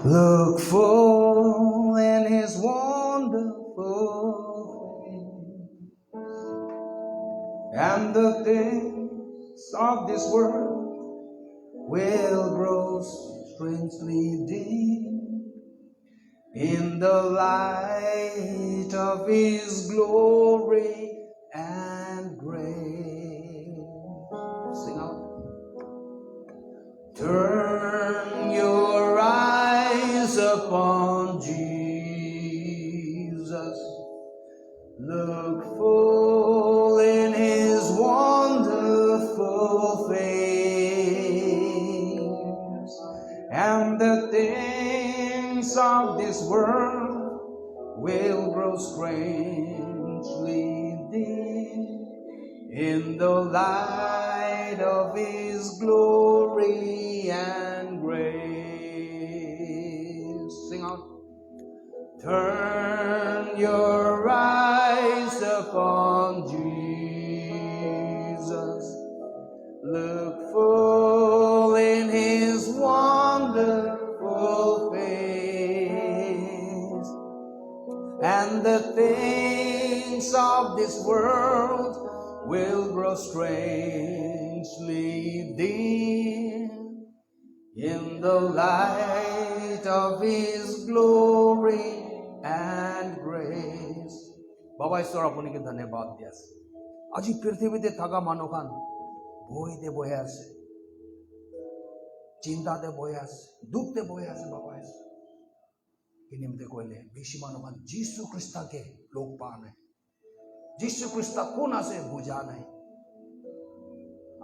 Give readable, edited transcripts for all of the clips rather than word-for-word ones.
Look full in His wonderful face, and the things of this world will grow strangely dim in the light of His glory and grace. Sing out. Turn your eyes upon Jesus. Look full in His wonderful face, and the things of this world will grow strangely dim in the light of His glory and grace. Sing out. Turn your eyes upon Jesus. Look full in His wonderful face, and the things of this world will grow strangely dim in the light of His glory and grace. Baba Ishwar आपने के धन्यवाद दिया से आज पृथ्वी ते थाका मानो खान भोई दे बोया से चिंता दे बोया से दुख दे बोया से बाबा ईश्वर इन्हीं में कोई ले बेशी मानो खान जीसु क्रिस्ता के लोग पाने जीसु क्रिस्ता कोना से बुझा नहीं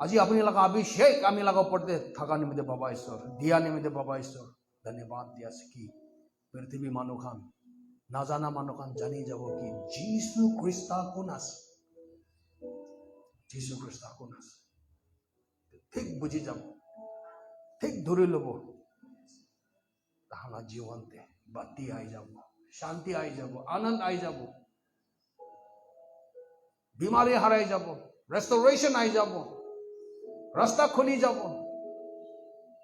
आज अपनी लगा अभिषेक आमी लगा पड़ते थका निमित्ते बाबा ईश्वर दिया निमित्ते बाबा ईश्वर धन्यवाद दिया सकी पृथ्वी मानो खान ना जाना मानो खान जानी जाओ कि जीसु क्रिस्ता कोना से जीसु क्रिस्ता कोना से ठीक बुझी जाओ ठीक धुरी लोगो हमारा जीवन ते बत्ती आई जाओ शांति आई जाओ आनंद आई जाओ बीमारी हराई जाओ रेस्टोरेशन आई जाओ रास्ता खुली जाओ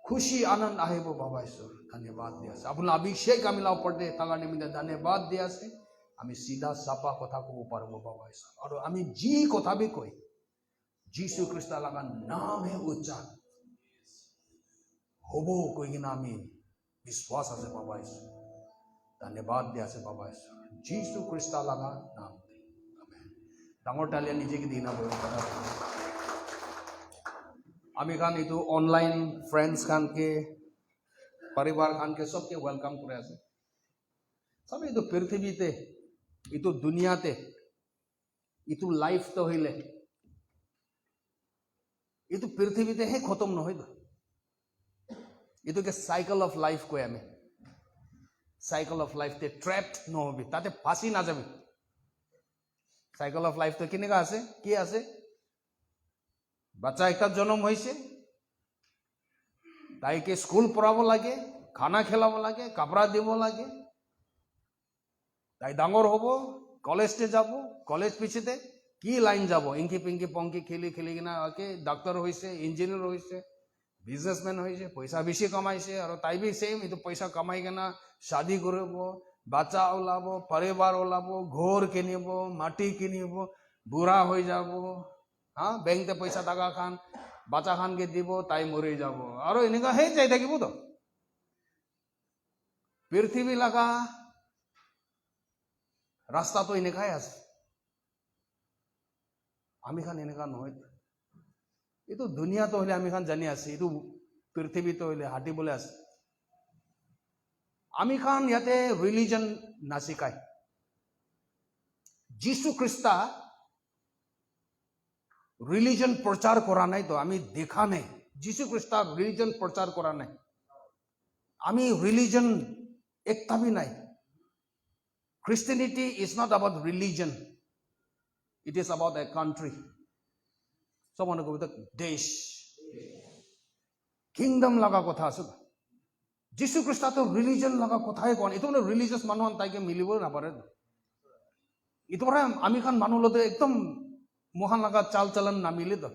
खुशी आनंद आहे वो बाबा ईश्वर धन्यवाद दिया से अपना अभिषेक आमी लाव पड़ते थाका निमित्ते धन्यवाद दिया से आमी सीधा सापा कथा को ऊपर वो बाबा ईश्वर और आमी जी कथा भी कोई जीसु क्रिस्ता लगा नाम है उच्चार होबो कोई की नामी विश्वास है बाबा ईश्वर धन्यवाद दिया से बाबा ईश्वर जीसु क्रिस्ता लगा नाम डांगोर टालिया नीचे की दीना बोल आमी खान इतो ऑनलाइन फ्रेंड्स खान के परिवार खान के सबके वेलकम करे से सब इतो पृथ्वी ते इतो दुनिया ते इतो लाइफ तो होइले इतो पृथ्वी ते है खत्म न होइदो इतो के साइकिल ऑफ लाइफ को हमें साइकिल ऑफ लाइफ ते ट्रैप्ड न होबी ताते फांसी ना जाबी साइकिल ऑफ लाइफ तो केनेका आसे की आसे बच्चा एक जन्म होइसे ताई के स्कूल पढ़ाबो लागे खाना खिलाबो लागे कपड़ा दिबो लागे ताई डांगर होबो कॉलेज ते जाबो कॉलेज पिछते की लाइन जाबो इंकी पिंकी पंकी खेली खेली किना आके डॉक्टर होइसे इंजीनियर होइसे बिजनेसमैन होइसे पैसा बेसी कमाइसे और ताई भी सेम इतो पैसा कमाई केना शादी करबो बाच्चा ओलाबो परिवार ओलाबो घोर किनिबो माटी किनिबो बुढ़ा हो जाबो हाँ बैंक ते पैसा टाका खान बाच्चा खान के दिबो ताई मरे जाबो और इनका है जाय থাকিবো तो पृथ्वी लगा रास्ता तो इनकाই আছে आमी खान इनका নহয় ये तो दुनिया तो হলে आमी खान जानी আছে ये तो पृथ्वी तो হলে हाटी बोले আছে आमी खान याते रिलीजन नासिकाय जीसु क्रिस्ता रिलीजन प्रचार करा नहीं तो आमी देखा नहीं जीसु क्रिस्ता रिलीजन प्रचार करा नहीं आमी रिलीजन एकता भी नहीं Christianity is not about religion it is about a country someone go with the देश किंगडम लगा कथा আছে जीसु क्रिस्ता तो रिलीजन लगा कथाय कोन इतो ने रिलीजियस मानुन ताइके मिलिबो ना पारे इतो रे आमी खान मानुलते एकदम महान लगा चाल चलन ना मिले तो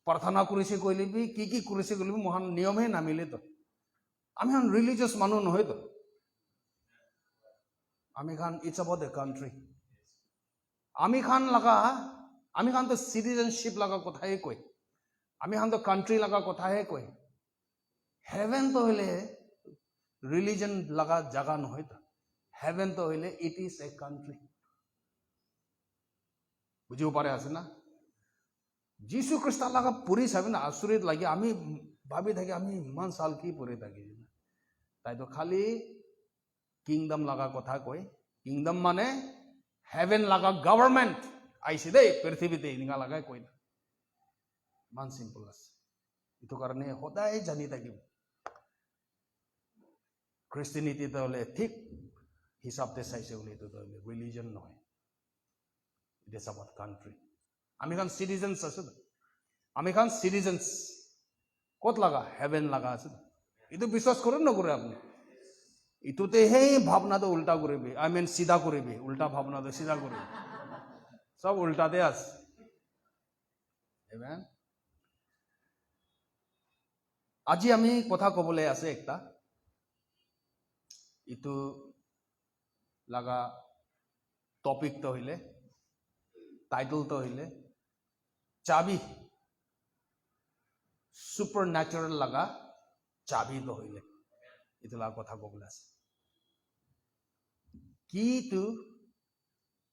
प्रार्थना करिसे कइले भी की करिसे कइले भी महान नियम है ना मिले तो आमी खान रिलीजियस मानु নহয় तो Ami Khan, it's about the country. Ami Khan to citizenship laga kotha hai koi. Ami Khan to country laga kotha hai koi. Heaven to hile religion laga jaga nohoy ta. Heaven to hile it is a country. Bujibo pare ase na? Jesus Christ laga puri sabe na asurit lagi ami bhabi thaki ami man sal ki puri thaki. Tai to khali kingdom laga kotha koi. Kingdom mane heaven laga government aise dei prithibite ninga laga koi na. Man simple ase. Itu karone hodai jani thaki. Christianity to le thik hisab te saise ule to religion noy. It is about country. Ami Khan citizens ase. Ami Khan citizens. Kot laga heaven laga ase. Itu biswas korun na kore apni. Itu te hey bhavna to ulta korebe. I mean sida korebe. Ulta bhavna to sida korebe. Sab ulta te ase. Amen. Aji ami kotha kobole ase ekta. Itu laga topic to hile. Title to hile. Chabi. Supernatural laga chabi to hile. Itu laga kotha kobole ase. Key to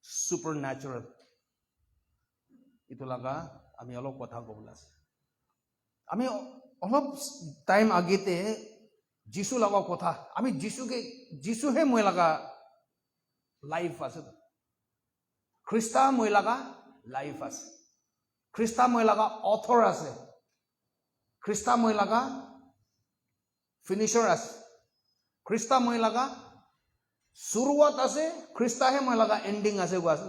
supernatural. Itu laga ami olop kotha kobole ase. Ami olop time agite Jisu laga kotha. Ami Jisu he moi laga life ase. Krista moi laga life ase. Krista moi laga author ase. Krista moi laga finisher ase. Krista moi laga suruat ase. Krista he moi laga ending ase go ase.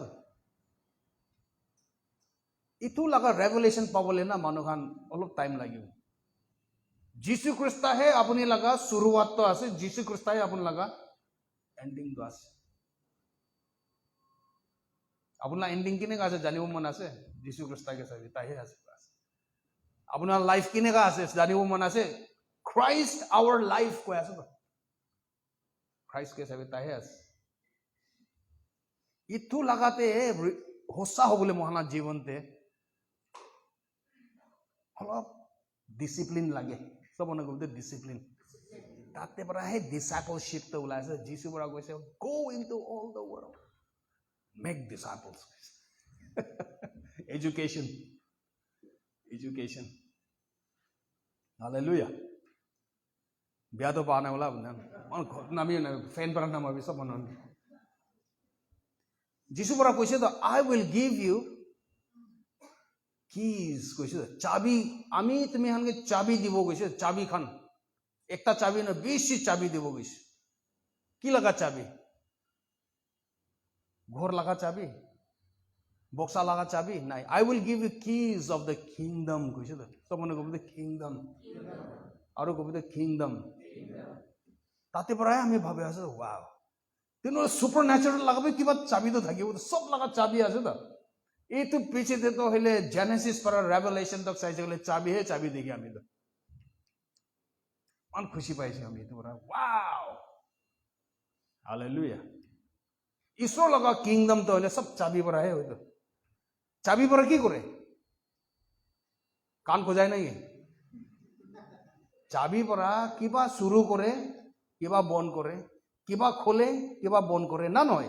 Itu laga revelation pabole na manu khan olop time lagibo. Jesus Krista hai apuni laga suruat to ase. Jesus Krista hai apun laga ending to ase. Apun la ending kine ka ase janibo man ase. Jesus Krista ke sahi tahe ase. Apun la life kine ka ase janibo man ase. Christ our life ko ase. Christ ke sahi tahe ase. Itu lagate hossa hobole mohana जीवन te olop discipline lage. Someone go with discipline. Tate para hai discipleship to ulai ase. Jesus para go say go into all the world. Make disciples. Education. Education. Hallelujah. Biar to paana wala bunda. Nami fan para nama bisa manon. Jesus para go say I will give you keys koise chabi ami tumi hange chabi dibo koise chabi khan ekta chabi na 20 chabi dibo koise ki laga chabi ghor laga chabi boxa laga chabi nai I will give you keys of the kingdom koise to someone go the kingdom aru go the kingdom tate parai ami bhabe ase wow tino supernatural lagabe kiba chabi to thakibo sob laga chabi ase to itu piche de to hile Genesis para Revelation tak saise hile chabi hai chabi dekhi ami to man khushi paise ami to wow hallelujah iso laga kingdom to hile sab chabi para hai to chabi para ki kore kan khojai nahi chabi para kiba shuru kore kiba bon kore kiba khole kiba bon kore na noy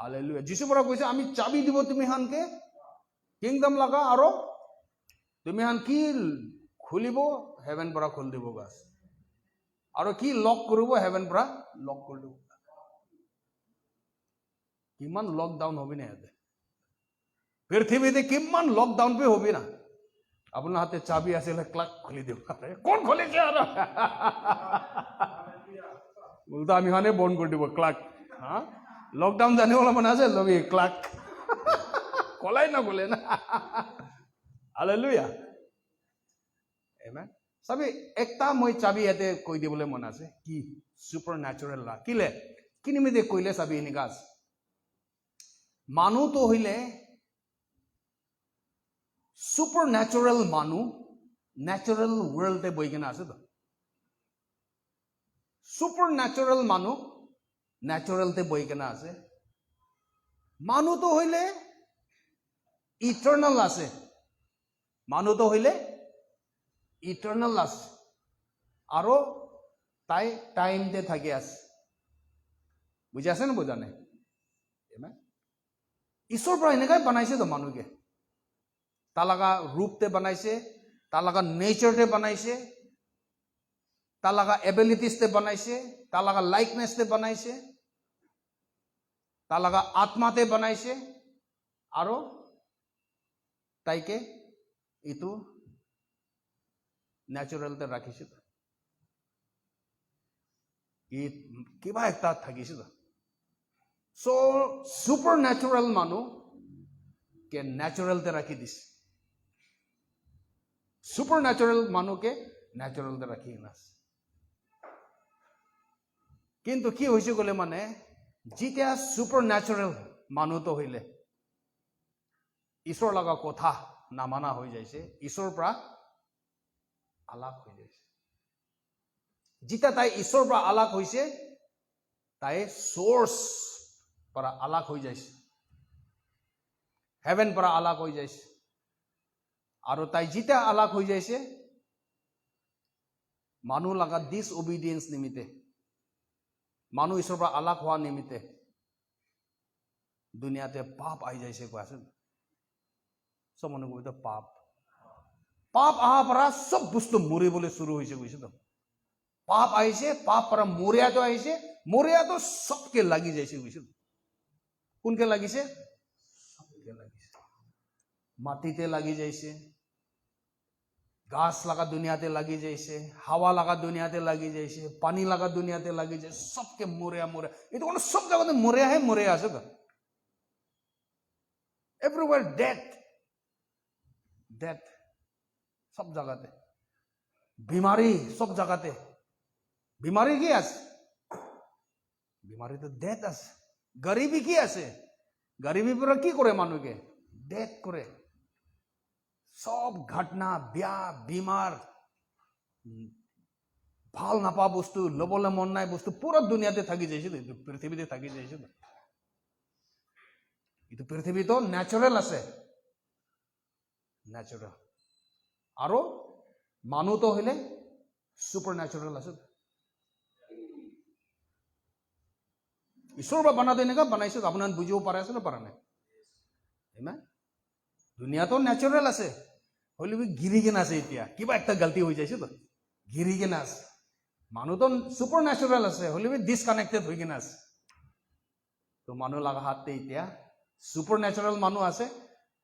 Hallelujah. Jesus para koise ami chabi dibo tumi han ke kingdom laga aro tumi han ki khulibo heaven para khul dibo gas aro ki lock koribo heaven para lock kor dibo kiman lockdown hobi na ate prithibite kiman lockdown pe hobi na apna hate chabi asile clock khuli dibo kon khole ke aro bolta ami hane bon kor dibo clock ha lockdown जाने वाला बना से लोग ये clock खोला ही ना खोले ना hallelujah amen सभी एकता মই চাবি এতে কই দিবলে মন আছে কি সুপারন্যাচুরাল লা কিলে কিনি মে দে কইলে সবই নিগাস মানু তো হইলে সুপারন্যাচুরাল মানু ন্যাচুরাল ওয়ার্ল্ড এ বইকেনা আছে তো সুপারন্যাচুরাল মানু ন্যাচাৰেলতে বহি কেনে আছে। মানুহটো হইলে ইটাৰনেল আছে, মানুহটো হইলে ইটাৰনেল আছে, আৰু তাই টাইমতে থাকি আছে। বুজি আছে না বুজা নাই? ঈশ্বৰৰ পৰা এনেকাই বনাইছে তো মানুহকে, তাৰ লগা ৰূপতে বনাইছে, তাৰ লগা নেচাৰতে বনাইছে, তাৰ লগা এবিলিটিজতে বনাইছে, তাৰ লগা লাইকনেছতে বনাইছে, তাৰ লগা আত্মাতে বনাইছে, আৰু তাইকে এইটো ন্যাচাৰেলতে ৰাখিছে। কিবা একটা থাকিছে। সো সুপার ন্যাচারাল মানুষ কে ন্যাচারালতে রাখি দিছে, সুপার ন্যাচারাল মানুষকে ন্যাচারালতে রাখি না। কিন্তু কি হয়েছে গলে মানে যেতিয়া সুপার ন্যাচারাল মানুহটো হইলে ঈশ্বর লগা কথা নামানা হয়ে যাইছে, ঈশ্বর পৰা আলাপ হয়ে যাইছে। যেতিয়া তাই ঈশ্বৰ পৰা আলাপ হয়েছে, তাই সোৰ্স পৰা আলাপ হয়ে যাইছে, হেভেন পৰা আলাপ হয়ে যাইছে। আৰু তাই যেতিয়া আলাপ হয়ে যাইছে, মানুহ লগা ডিসঅবিডিয়েন্স নিমিত্তে, মানুহ ঈশ্বৰ পৰা আলাপ হোৱা নিমিত্তে দুনিয়াতে পাপ আহি যাইছে। কোৱাছে সব মানুহ কবিতা পাপ, পাপ অহাৰ পৰা সব বস্তু মৰিবলৈ শুৰু হৈছে। কৈছে তো পাপ আহিছে, পাপ পৰা মৰিয়াটো আহিছে, মৰিয়াটো সবকে লাগি যাইছে। কৈছে কোনকে লাগিছে? সবকে লাগিছে। মাটিতে লাগি যাইছে, গাছ লগা দুনিয়াতে লাগি যাইছে, হাওয়া লগা দুনিয়াতে লাগি যাইছে, পানী লগা দুনিয়াতে লাগি যাইছে, সবকে মরিয়া মরিয়া। এইটো কোনো সব জায়গাতে মরিয়াহে মরিয়া আছে তো। এভরিওয়ার ডেথ, ডেথ সব জায়গাতে। বিমারি সব জায়গাতে। বিমারি কি আছে? বিমারি তো ডেথ আছে। গরিবী কি আছে? গরিবী পৰা কি করে মানুষকে? ডেথ করে। সব ঘটনা, বিয়া, বিমার, ভাল নাপা বস্তু, লবলে মন নাই বস্তু পুরা দুনিয়াতে থাকি যাইছে, পৃথিবীতে থাকি যাইছে। কিন্তু পৃথিবী তো ন্যাচারাল আছে, ন্যাচারাল। আৰু মানুহ তো হইলে সুপাৰ ন্যাচাৰাল আছে। ঈশ্বৰ বা বনাতে এনেকা বনাইছে, আপোনাৰ বুজিব পাৰে আছে না পৰা নাই? দুনিয়া তো ন্যাচারাল আছে, হইলে গিরি কেনে আছে। এতিয়া কিবা একটা গলতি হৈ যাইছে তো গিরি কেনে আছে। মানুহ তো সুপার ন্যাচারাল আছে, হইলে ডিসকানেক্টেড হৈ কেনে আছে। তো মানুহ লগা হাতে এতিয়া সুপার ন্যাচারাল মানুহ আছে,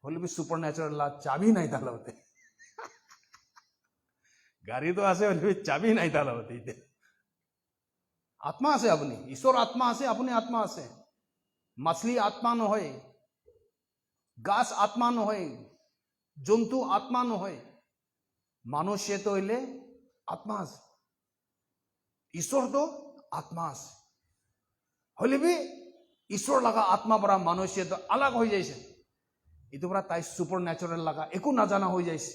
হইলে সুপার ন্যাচারাল চাবি নাই তার লগতে। গাড়ি তো আছে, হইলে চাবি নাই তার লগতে। এতিয়া আত্মা আছে, আপুনি ঈশ্বর আত্মা আছে, আপুনি আত্মা আছে। মাছলি আত্মা নহয়, গাছ আত্মা নহয়, জন্তু আত্মা নহয়, মানুষে তো হইলে আত্মা আছে, ঈশ্বর তো আত্মা আছে। হইলে ঈশ্বর লগা আত্মা পৰা মানুষে তো আলাগ হয়ে যাইছে। এইটো পৰা তাই সুপার ন্যাচারাল লগা একো নাজানা হয়ে যাইছে।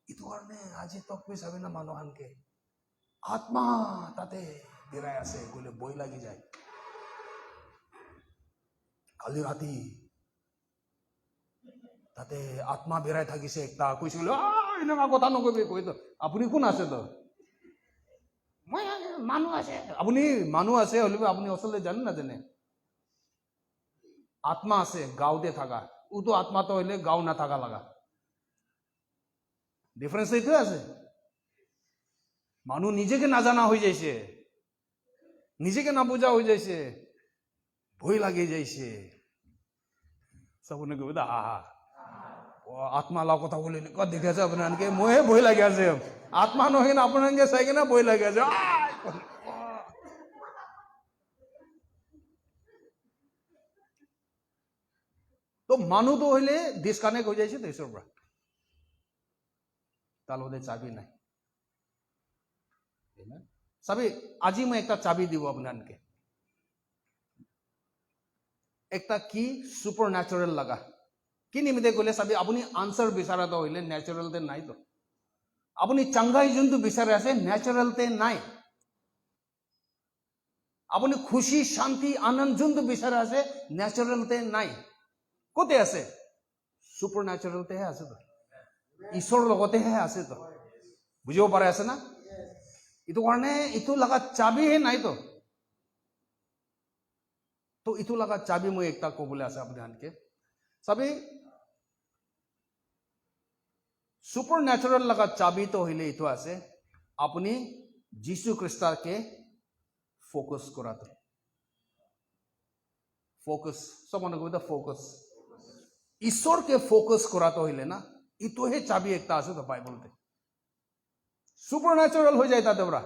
এইটো কারণে আজি তকবি চাবি না মানুহকে আত্মা তাতে বিরাই আছে কইলে বই লাগি যায়। কালি রাতি তাতে আত্মা বিরাই থাকিছে একটা, কৈছিল এনেকা কথা নকবি। কৈ তো আপুনি কোন আছে? তো মই মানুহ আছে। আপুনি মানুহ আছে হলে আপুনি আচলতে জানে না জানে? আত্মা আছে গাঁওতে থাকা, ওতো আত্মা তো হইলে গাঁও না থাকা লাগা। ডিফারেন্স এইটোৱে আছে। মানুহ নিজেকে নাজানা হয়ে যাইছে, নিজেকে না বোঝা হয়ে যাইছে, ভয় লাগে যাইছে। সবনে কবি আহা আত্মা লাও কথা বলে দেখে আছে আপনাকে, মহে ভয় লাগে আছে। আত্মা নহয় না আপনাকে চাই কিনা ভয় লাগে আছে। তো মানুহ তো হইলে ডিসকানেক্ট হয়ে যাইছে তো ঈশ্বর পৰা, তার মধ্যে চাবি নাই। চাবি আজি মই একটা চাবি দিব আপনাকে, একটা কি সুপার ন্যাচারাল লাগা। কি নিমিত্তে কইলে চাবি আপুনি আনসার বিচাৰাটো হইলে ন্যাচাৰালতে নাই। তো আপুনি চাংঘাই যোনটো বিচাৰে আছে ন্যাচাৰালতে নাই। আপুনি খুশি শান্তি আনন্দ যোনটো বিচাৰে আছে ন্যাচাৰেলতে নাই কোতে আছে সুপাৰ ন্যাচাৰেলতেহে আছে তো ঈশ্বৰৰ লগতেহে আছে তো বুজিব পাৰে আছে না ইটো কাৰণে ইটো লগা চাবিহে নাই তো ইটো লগা চাবি মই একটা ক'বলৈ আছে আপুনি আনকে চাবি সুপাৰ ন্যাচাৰেল লগা চাবি তো হইলে ইটো আছে আপুনি যীশু খ্ৰীষ্টকে ফোকাস কৰাটো ফোকাস সব মানুহ কইতা ফোকাস ঈশ্বৰকে ফোকাস কৰাটো হইলে না ইটোহে চাবি একটা আছে তো বাইবেলতে সুপাৰ ন্যাচাৰেল হৈ যায় তাতে পৰা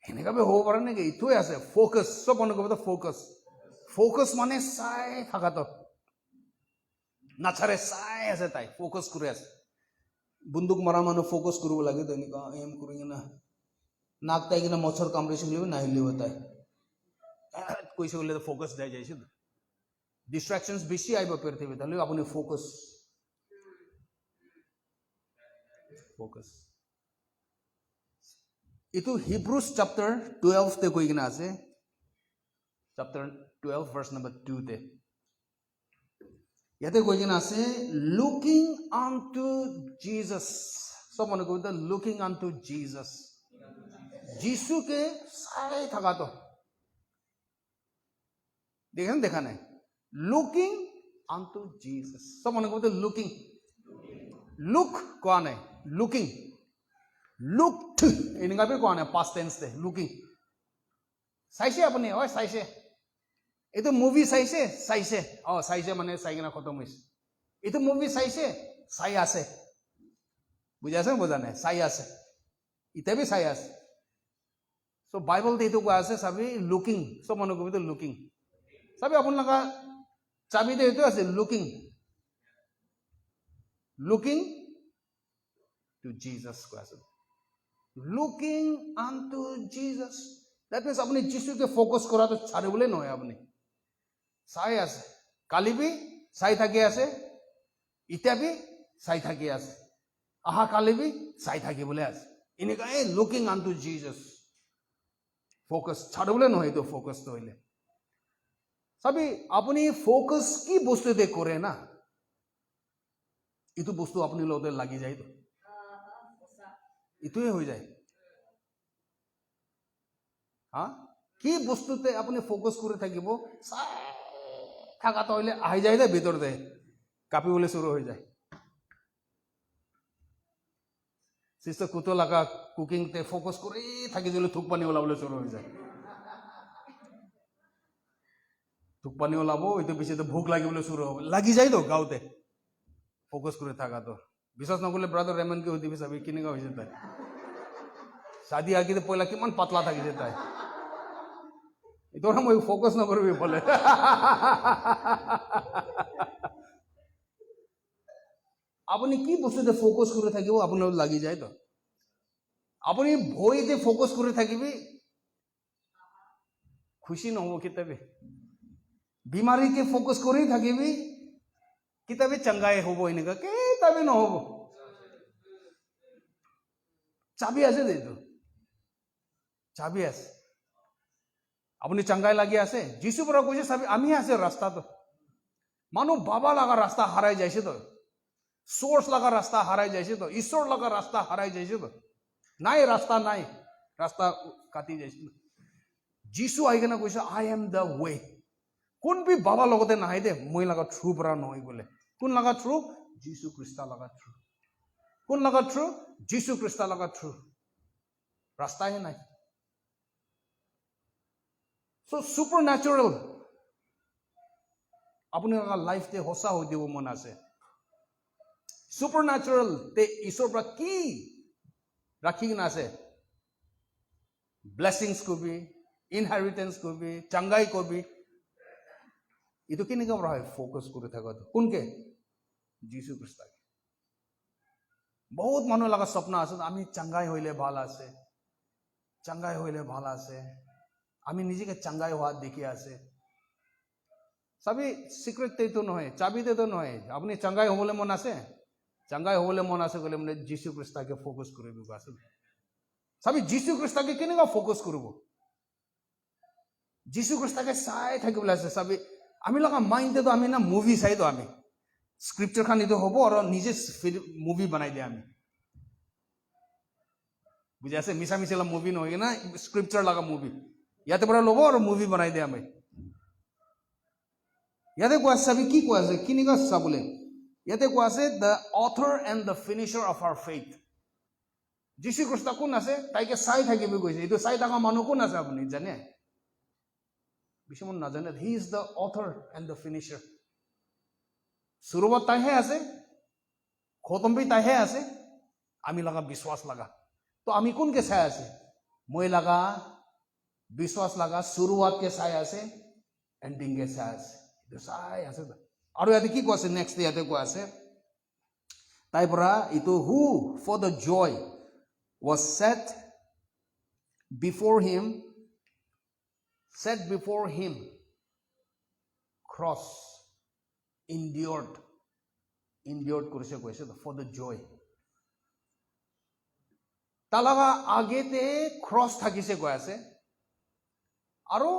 এনেকাবে হ'ব পাৰে নেকি ইটোৱে আছে ফোকাস সব মানুহ কইতা ফোকাস ফোকাস মানে চাই থাকাটো নাচাৰে চাই আছে তাই ফোকাস কৰি আছে বন্দুক মৰা মানুহ ফোকাস কৰিব লাগে তো এনেকা এম কৰি না নাক তাই কিনা মছৰ কামড়ে চলিব নাহিলেও তাই কৈছে বলে ফোকাস যাই যাইছে ডিস্ট্ৰাকশনস বেশি আইব পৃথিবী তাহলে আপনি ফোকাস ফোকাস ইটো হিব্ৰুজ চ্যাপ্টাৰ 12 তে কৈ কিনা আছে চ্যাপ্টাৰ 12 ভাৰ্স নম্বৰ 2 তে ইয়াতে কৈ কিনা আছে লুকিং আনটু জিসাস সব মানুহ কইতা লুকিং আনটু জিসাস যিশুকে চাই থাকাটো দেখেন দেখা নাই লুকিং আনটু জিসাস সব মানুহ কইতা লুকিং লুক কোৱা নাই লুকিং লুকড এনেকাবে কোৱা নাই পাস্ট টেন্স তে লুকিং চাইছে আপুনি হয় চাইছে এইটো মুভি চাইছে চাইছে চাইছে মানে চাই কিনা খতম হৈছে এইটো মুভি চাইছে চাই আছে বুঝাছে বুঝা নাই চাই আছে ইতাবি চাই আছে সো বাইবেলতে এইটো কোৱা আছে চাবি লুকিং সব মানুহ কইতো লুকিং চাবি আপোনালোক চাবিতে এইটো আছে লুকিং লুকিং টু জিসাস কোৱা আছে লুকিং আনটু জিসাস দ্যাট মিন্স আপনি যিশুকে ফোকাস কৰাটো ছাড়িবলে নহয় আপনি চাই আছে কালি বি চাই থাকি আছে ইটা বি চাই থাকি আছে আহা কালি বি চাই থাকিবলে আছে এনেকা লুকিং আনটু জিসাস ফোকাস ছাড়বলে নহয় তো ফোকাস তো হইলে সবই আপনি ফোকাস কি বস্তুতে করে না ইটো বস্তু আপনি লগতে লাগি যায় তো ইটোই হৈ যায় হ্যাঁ কি বস্তুতে আপনি ফোকাস করে থাকিব থাকাটা হইলে আহি যায় দে ভিতর দে কাঁপিবলে শুরু হয়ে যায় সিস্টার কুতো লাগা কুকিং তে ফোকাস করে থাকি দিলে থুক পানি ওলাবলে শুরু হয়ে যায় থুক পানি ওলাবো এইটো পিছতে ভোক লাগিবলে শুরু হবে লাগি যায় তো গাঁওতে ফোকাস করে থাকা তো বিশ্বাস নকৰিলে ব্রাদার রেমনকে সুধিবি চাবি কেনেকা হৈছে তাই শাদি আগিতে পয়লা কিমান পাতলা থাকিছে তাই এইটো মই ফোকাস নকৰিবি বলে আপনি কি বস্তুতে ফোকাস করে থাকিব আপনার লাগি যায় তো আপনি ভয়তে ফোকাস করে থাকিবি খুশি নহব কিতাবে বিমারিকে ফোকাস করেই থাকিবি কিতাবে চঙ্গাই হব এনেকা কিতাবে নহব চাবি আছে তো চাবি আছে আপনি চঙ্গাই লাগি আছে যিশু পৰা কৈছে চাবি আমি আছে রাস্তা তো মানুহ বাবা লাগা রাস্তা হারাই যাইছে তো সোর্স লাগা রাস্তা হারাই যাইছে তো ঈশ্বর লাগা রাস্তা হারাই যাইছে তো নাই রাস্তা কাটি যাইছে যিশু আহি কেনে কৈছে আই এম দ্য ওয়ে কোন বি বাবা লগতে নাহে দে মই লাগা থ্ৰু পৰা নহয় বোলে কোন লাগা থ্ৰু যিশু খ্ৰীষ্ট লাগা থ্ৰু কোন লাগা থ্ৰু যিশু খ্ৰীষ্ট লাগা থ্ৰু ৰাস্তাই নাই সো সুপাৰ ন্যাচাৰেল আপোনাৰ লাইফতে সঁচা হৈ দিব মন আছে supernatural te isor pra ki rakhi na ase blessings ko bhi inheritance ko bhi changai ko bhi itu kini ka hoy focus kore thaka to kunke jisu krista bahut manu laga sapna ase ami changai hoile bhala ase changai hoile bhala ase ami nijeke changai hoa dekhi ase sabi secret te to noy chabi te to noy apni changai hobole mon ase চাঙ্গাই হবলে মন আছে গলে মানে যিশু খ্ৰীষ্টকে focus কৰিব আছে সবই যিশু খ্ৰীষ্টকে কেনেকা ফোকাস কৰিব যীশু খ্ৰীষ্টকে চাই থাকিবলৈ আছে চাবি আমি লগা মাইণ্ডেতো আমি না মুভি চাইতো আমি স্ক্ৰিপ্টাৰ খান এইটো হ'ব আৰু নিজে মুভি বনাই দিয়ে আমি বুজি আছে মিছা মিছা মুভি নহয় না স্ক্ৰিপ্টাৰ লগা মুভি ইয়াতে পৰা ল'ব আৰু মুভি বনাই দিয়ে আমি ইয়াতে কোৱা চাবি কি কোৱা আছে কি নিকা চাবলৈ ইয়াতে কোৱা আছে the author and the finisher of our faith যীশু খ্ৰীষ্ট কোন আছে তাইকে চাই থাকিব কৈছে এইটো চাই থকা মানুহ কোন আছে আপুনি জানে কিছুমান নাজানে he is the author and the finisher শুৰুৱাত তাইহে আছে খতম বি তাইহে আছে আমি লগা বিশ্বাস লগা তো আমি কোনকে চাই আছে মই লগা বিশ্বাস লগা শুৰুৱাতকে চাই আছে এণ্ডিংকে চাই আছে এইটো চাই আছে আৰু ইয়াতে কি কোৱা আছে নেক্সট ইয়াতে কোৱা আছে তাই পৰা এইটো who for the joy was set before him cross endured কৰিছে কৈছে for the joy তালাগা আগেতে ক্ৰছ থাকিছে কৈ আছে আৰু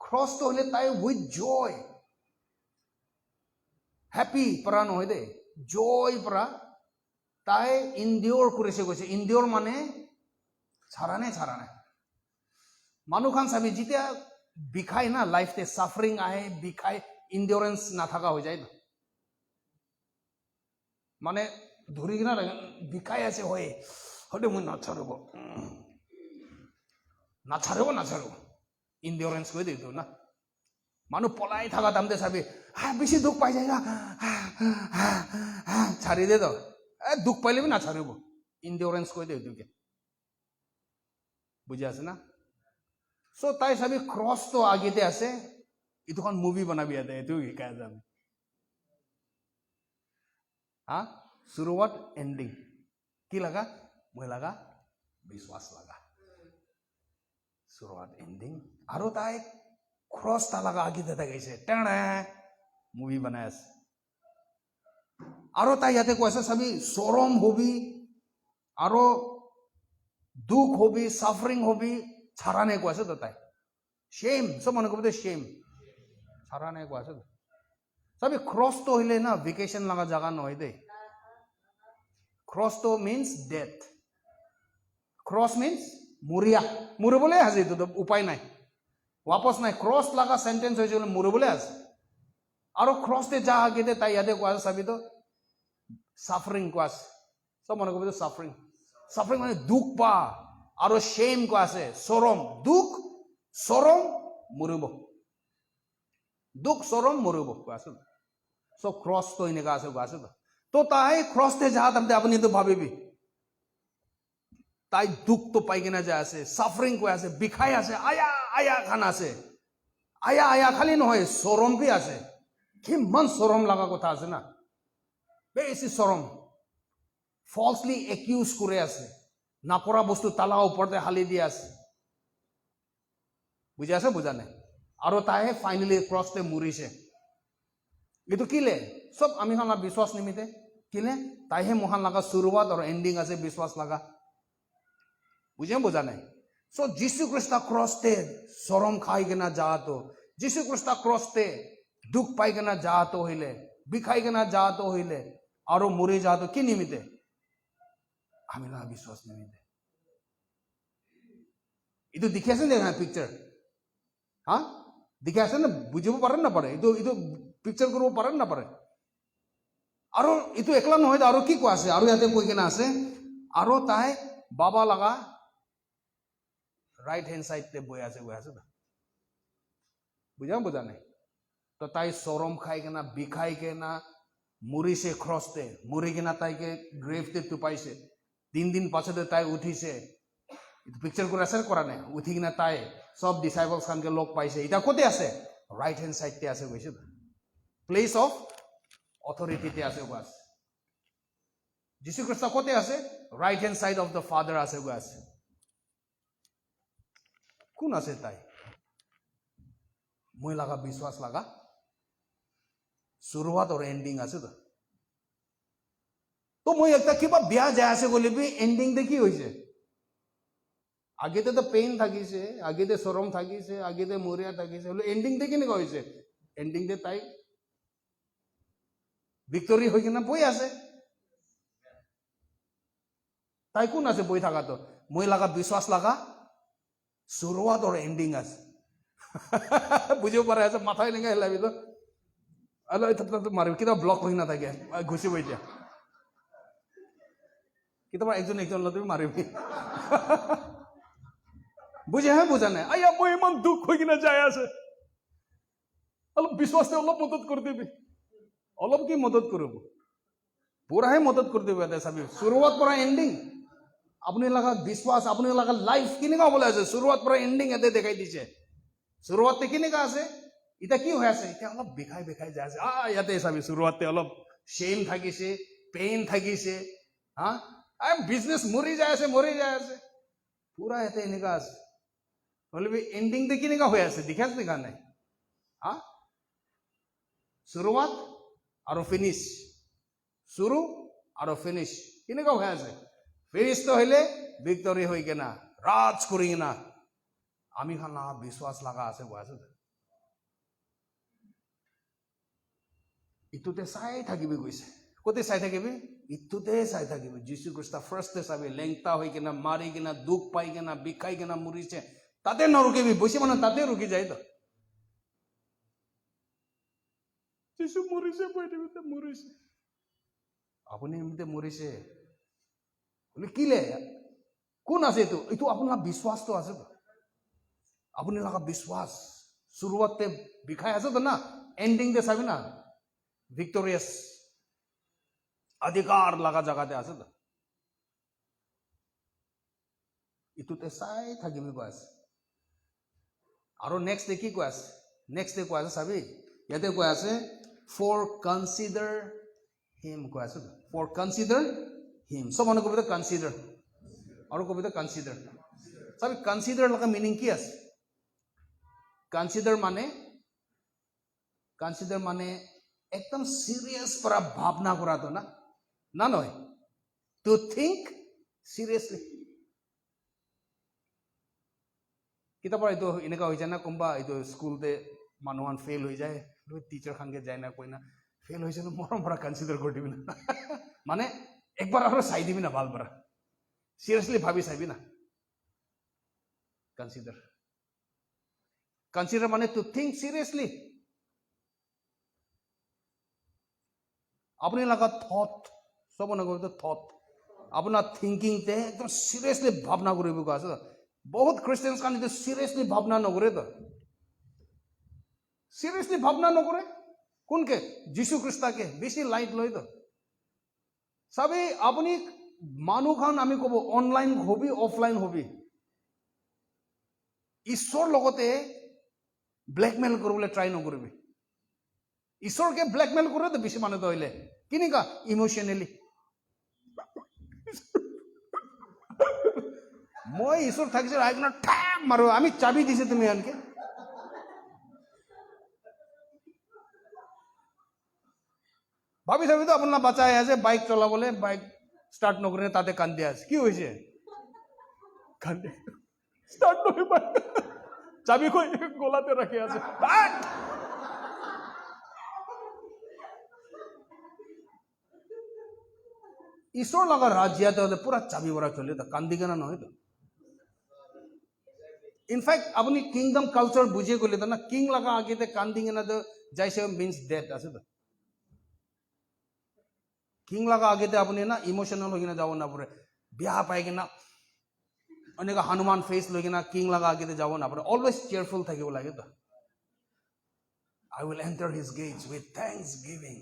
ক্ৰছটো হলে তাই উইথ জয় হ্যাপি পৰা নহয় দে জয় পৰা তাই ইনডিওৰ কৰিছে কৈছে ইনডিওৰ মানে ছাৰা নাই মানুহ খান চাবি যেতিয়া বিষাই না লাইফতে সাফাৰিং আহে বিষাই ইনডিওৰেন্স নাথাকা হৈ যায় মানে ধৰি কিনা বিষাই আছে হয় হলে মই নাছাৰিব ইনডিওৰেন্স কৈ দিওঁ না মানুহ পলাই থাকা তামতে চাবি বেছি দুখ পাই যায় ছাড়ি দে তো দুখ পাইলে বি নাছাৰিব ইনডিওৰেন্স কৈ দিওঁ তোকে বুজি আছে না সো তাই চাবি ক্ৰছটো আগেতে আছে এইটোখন মুভি বনাবি ইয়াতে এইটো শিকাই আছে আমি শুৰুৱাত এণ্ডিং কি লগা মই লগা বিশ্বাস লগা শুৰুৱাত এণ্ডিং আৰু তাই ক্ৰছ তা লগা আগেতে থাকিছে টেনে মুভি বনাই আছে আৰু তাই ইয়াতে কৈছে চাবি চৰম হবি আৰু দুখ হবি সাফাৰিং হবি ছাড়া নাই কৈছে তো তাই শেম সব মানুহ কবি শেম ছাড়া নাই কৈছে চাবি ক্ৰছটো হইলে না ভেকেশন লগা জাগা নহয় দেই ক্ৰছটো মিন্স ডেথ ক্ৰছ মিন্স মৰিবলৈ আছে এইটো উপায় নাই वापस নাই ক্ৰছ লগা সেন্টেন্স হৈছে মৰিবলৈ আছে আৰু ক্ৰছতে যা আগেতে তাই ইয়াতে কোৱা চাবি তো সাফাৰিং কোৱা আছে সব মানুহ কবি সাফাৰিং মানে দুখ পা আৰু শেম কোৱা আছে চৰম দুখ চৰম মৰিব দুখ চৰম মৰিব কোৱা আছে সব ক্ৰছটো এনেকা আছে কোৱা আছে তো তাই ক্ৰছতে যা তামতে আপুনি তো ভাবিবি তাই দুখটো পাই কিনা যায় আছে সাফাৰিং কৈ আছে বিষাই আছে আয়া খান আছে আয়া খালি নহয় চৰম বি আছে কিমান চৰম লগা কথা আছে না বেছি চৰম ফলছলি একিউজ কৰি আছে নাপৰা বস্তু তালা ওপৰতে হালি দি আছে বুজি আছে বুজা নাই আৰু তাইহে ফাইনেলি ক্ৰছতে মৰিছে এইটো কিলে সব আমি খান বিশ্বাস নিমিতে কিলে তাইহে মহান লগা শুৰুৱাত আৰু এণ্ডিং আছে বিশ্বাস লগা বুজা নাই সো যীশু খ্ৰীষ্ট ক্ৰছতে চৰম খাই কিনা যাতো যীশু খ্ৰীষ্ট ক্ৰছতে দুখ পাই কিনা যাতো হইলে বিষাই কিনা যাতো হইলে আৰু মৰি যাতো কি নিমিতে আমি লগা বিশ্বাস নিমিতে এইটো দেখি আছে নে পিকচাৰ দেখি আছে নে বুজিব পাৰে নাপাৰে এইটো পিকচাৰ কৰিব পাৰে নাপাৰে আৰু এইটো একলা নহয় আৰু কি কোৱা আছে আৰু ইয়াতে কৈ কিনা আছে আৰু তাই বাবা লগা राइट हैंड साइड पे बोया से बुझा नहीं तो ताई सोरम खाई के ना बिखाई के ना मुरी से क्रॉसते मुरी के ना ताई के ग्रेव ते टुपाई से 3 दिन पाछे ताई उठी से पिक्चर को रेसर करा ने उठी के ना ताई सब डिसाइपल्स खान के लोग पाई से इटा कोते आसे राइट हैंड साइड ते आसे वैसे प्लेस ऑफ अथॉरिटी ते आसे बस जीसु ख्रीष्ट कोते आसे right hand side of the father आसे बस কোন আছে তাই মই লগা বিশ্বাস লগা শুৰুৱাত আৰু এণ্ডিং আছে তো মই একটা কিবা বিয়া যায় আছে গলে বি এণ্ডিং দে কি হৈছে আগেতে পেইন থাকিছে, আগেতে চৰম থাকিছে, আগেতে মৰিয়া থাকিছে, হলে এণ্ডিংতে কেনেকুৱা হৈছে? এণ্ডিংতে তাই ভিক্টৰী হৈ কিনে বহি আছে। তাই কোন আছে বহি থকাটো? মই লাগা বিশ্বাস লাগা শুৰুৱাত আৰু এণ্ডিং আছে। বুজিব পাৰে আছে, মাথাই লেঙা হিলাবি তো মাৰিব, কেতিয়াবা ব্লক হৈ নাথাকে, ঘুচিব এতিয়া। কেতিয়াবা একজন লগে মাৰিবি। বুজেহে বুজা নাই? আয়া মই ইমান দুখ হৈ কিনে যাই আছে, অলপ বিশ্বাসতে অলপ মদত কৰি দিবি। অলপ কি মদত কৰিব? পুৰাহে মদত কৰি দিব। ইয়াতে চাবি, শুৰুৱাত পৰা এণ্ডিং। আপুনি লগা বিশ্বাস, আপুনি লগা লাইফ কেনেকুৱা হ'বলৈ আছে, শুৰুৱাত পৰা এণ্ডিং ইয়াতে দেখাই দিছে। শুৰুৱাতে কেনেকুৱা আছে, এতিয়া কি হৈ আছে? এতিয়া অলপ বিষাই বিষাই যাই আছে। ইয়াতে চাবি, শুৰুৱাতে অলপ শ্বেম থাকিছে, পেইন থাকিছে, বিজনেছ মৰি যাই আছে, মৰি যাই আছে, পুৰা ইয়াতে এনেকুৱা আছে। হ'লে এণ্ডিংতে কেনেকুৱা হৈ আছে দেখাইছে দেখা নাই? শুৰুৱাত আৰু ফিনিছ, শুৰু আৰু ফিনিছ কেনেকুৱা হৈ আছে? ফিনিছটো হলে ভিক্টৰী হৈ কিনা ৰাজ কৰি কিনা আমি খানা বিশ্বাস লগা আছে। ইটোতে চাই থাকিবি গৈছে। কতে চাই থাকিবি? ইটোতে চাই থাকিবি। যীশু খ্ৰীষ্ট ফাৰ্ষ্টে চাবি, লেংটা হৈ কিনা, মাৰি কিনা, দুখ পাই কিনা, বিষাই কিনা মৰিছে, তাতে নৰকিবি। বেছি মানুহ তাতে ৰখি যায়। তো যীশু মৰিছে, মৰিছে, আপুনি এমনিতে মৰিছে বোলে কিলে? কোন আছে এইটো? এইটো আপোনাৰ বিশ্বাসটো আছে। আপুনি লগা বিশ্বাস শুৰুৱাতে বিষাই আছে তো না, এণ্ডিং দে চাবি না ভিক্টৰিয়াছ অধিকাৰ লগা জাগাতে আছে। তো ইটোতে চাই থাকিবি কৈ আছে। আৰু নেক্সট ডে কি কৈ আছে? নেক্সট ডে কৈ আছে চাবি, ইয়াতে কৈ আছে ফৰ কনচিডাৰ হিম কৈ আছে। ফৰ কনচিডাৰ হিম, চব মানুহ কবিতা কনচিডাৰ, আৰু কবিতা কনচিডাৰ। চাবি কনচিডাৰ লগা মিনিং কি আছে? কনচিডাৰ মানে একদম সিৰিয়াছ পৰা ভাৱনা কৰাটো না, না নহয়? To think seriously. কেতিয়াবা এইটো এনেকুৱা হৈ যায় না, কোনোবা এইটো স্কুলতে মানুহখন ফেইল হৈ যায়, টিচাৰ খানকে যায় না, কৈ না ফেইল হৈছে না, মৰম পৰা কনচিডাৰ কৰি দিবি না। মানে একবাৰ আৰু চাই দিবি না, ভাল পৰা সিৰিয়াছলি ভাবি চাবি না। কনচিডাৰ, কনচিডাৰ মানে টু থিংক সিৰিয়াছলি। আপুনি লগা থট, চব থট, আপোনাৰ থিংকিংতে একদম সিৰিয়াছলি ভাৱনা কৰিব কৈ আছে। বহুত খ্ৰীষ্টিয়ান কান এইটো সিৰিয়াছলি ভাৱনা নকৰে। তো সিৰিয়াছলি ভাৱনা নকৰে। কোনকে? যীশু খ্ৰীষ্টকে বেছি লাইট লৈ। তো চাবি, আপুনি মানুহখন আমি ক'ব অনলাইন হবি, অফলাইন হবি, ঈশ্বৰ লগতে ব্লেকমেইল কৰিবলৈ ট্ৰাই নকৰিবি। ঈশ্বৰকে ব্লেকমেইল কৰে তো বেছি মানুহ হইলে, কেনেকুৱা ইমোশনেলি। মই ঈশ্বৰ থাকিছো আইকনা ঠাক মাৰো, আমি চাবি দিছে তুমি আনকে। ভাবি চাবি তো আপোনাৰ বাচ্চাই আছে বাইক চলাবলে, বাইক ষ্টাৰ্ট নকৰে, তাতে কান্দি আছে। কি হৈছে? কান্দে, ষ্টাৰ্ট নকৰে, চাবি কৈ গলাতে ৰাখি আছে। ঈশ্বৰ লগা ৰাজ্যতে হলে পুৰা চাবি ভৰা চলে, তো কান্দি কেনা নহয়। তো ইনফেক্ট আপুনি কিংডম কালচাৰ বুঝিয়ে গলে তো না, কিং লগা আগেতে কান্দি কেনা তো যাইছে মিন্স ডেথ আছে। তো কিং লগা আগেতে আপুনি না ইমোশনাল হৈ কিনা যাব নাপাৰে। বিয়া পাই কিনা এনেকুৱা হনুমান ফেচ লৈ কিনা কিং লগা আগেতে যাব নাপাৰে। অলৱেজ চেয়াৰফুল থাকিব লাগে। তো I will enter his gates with thanksgiving,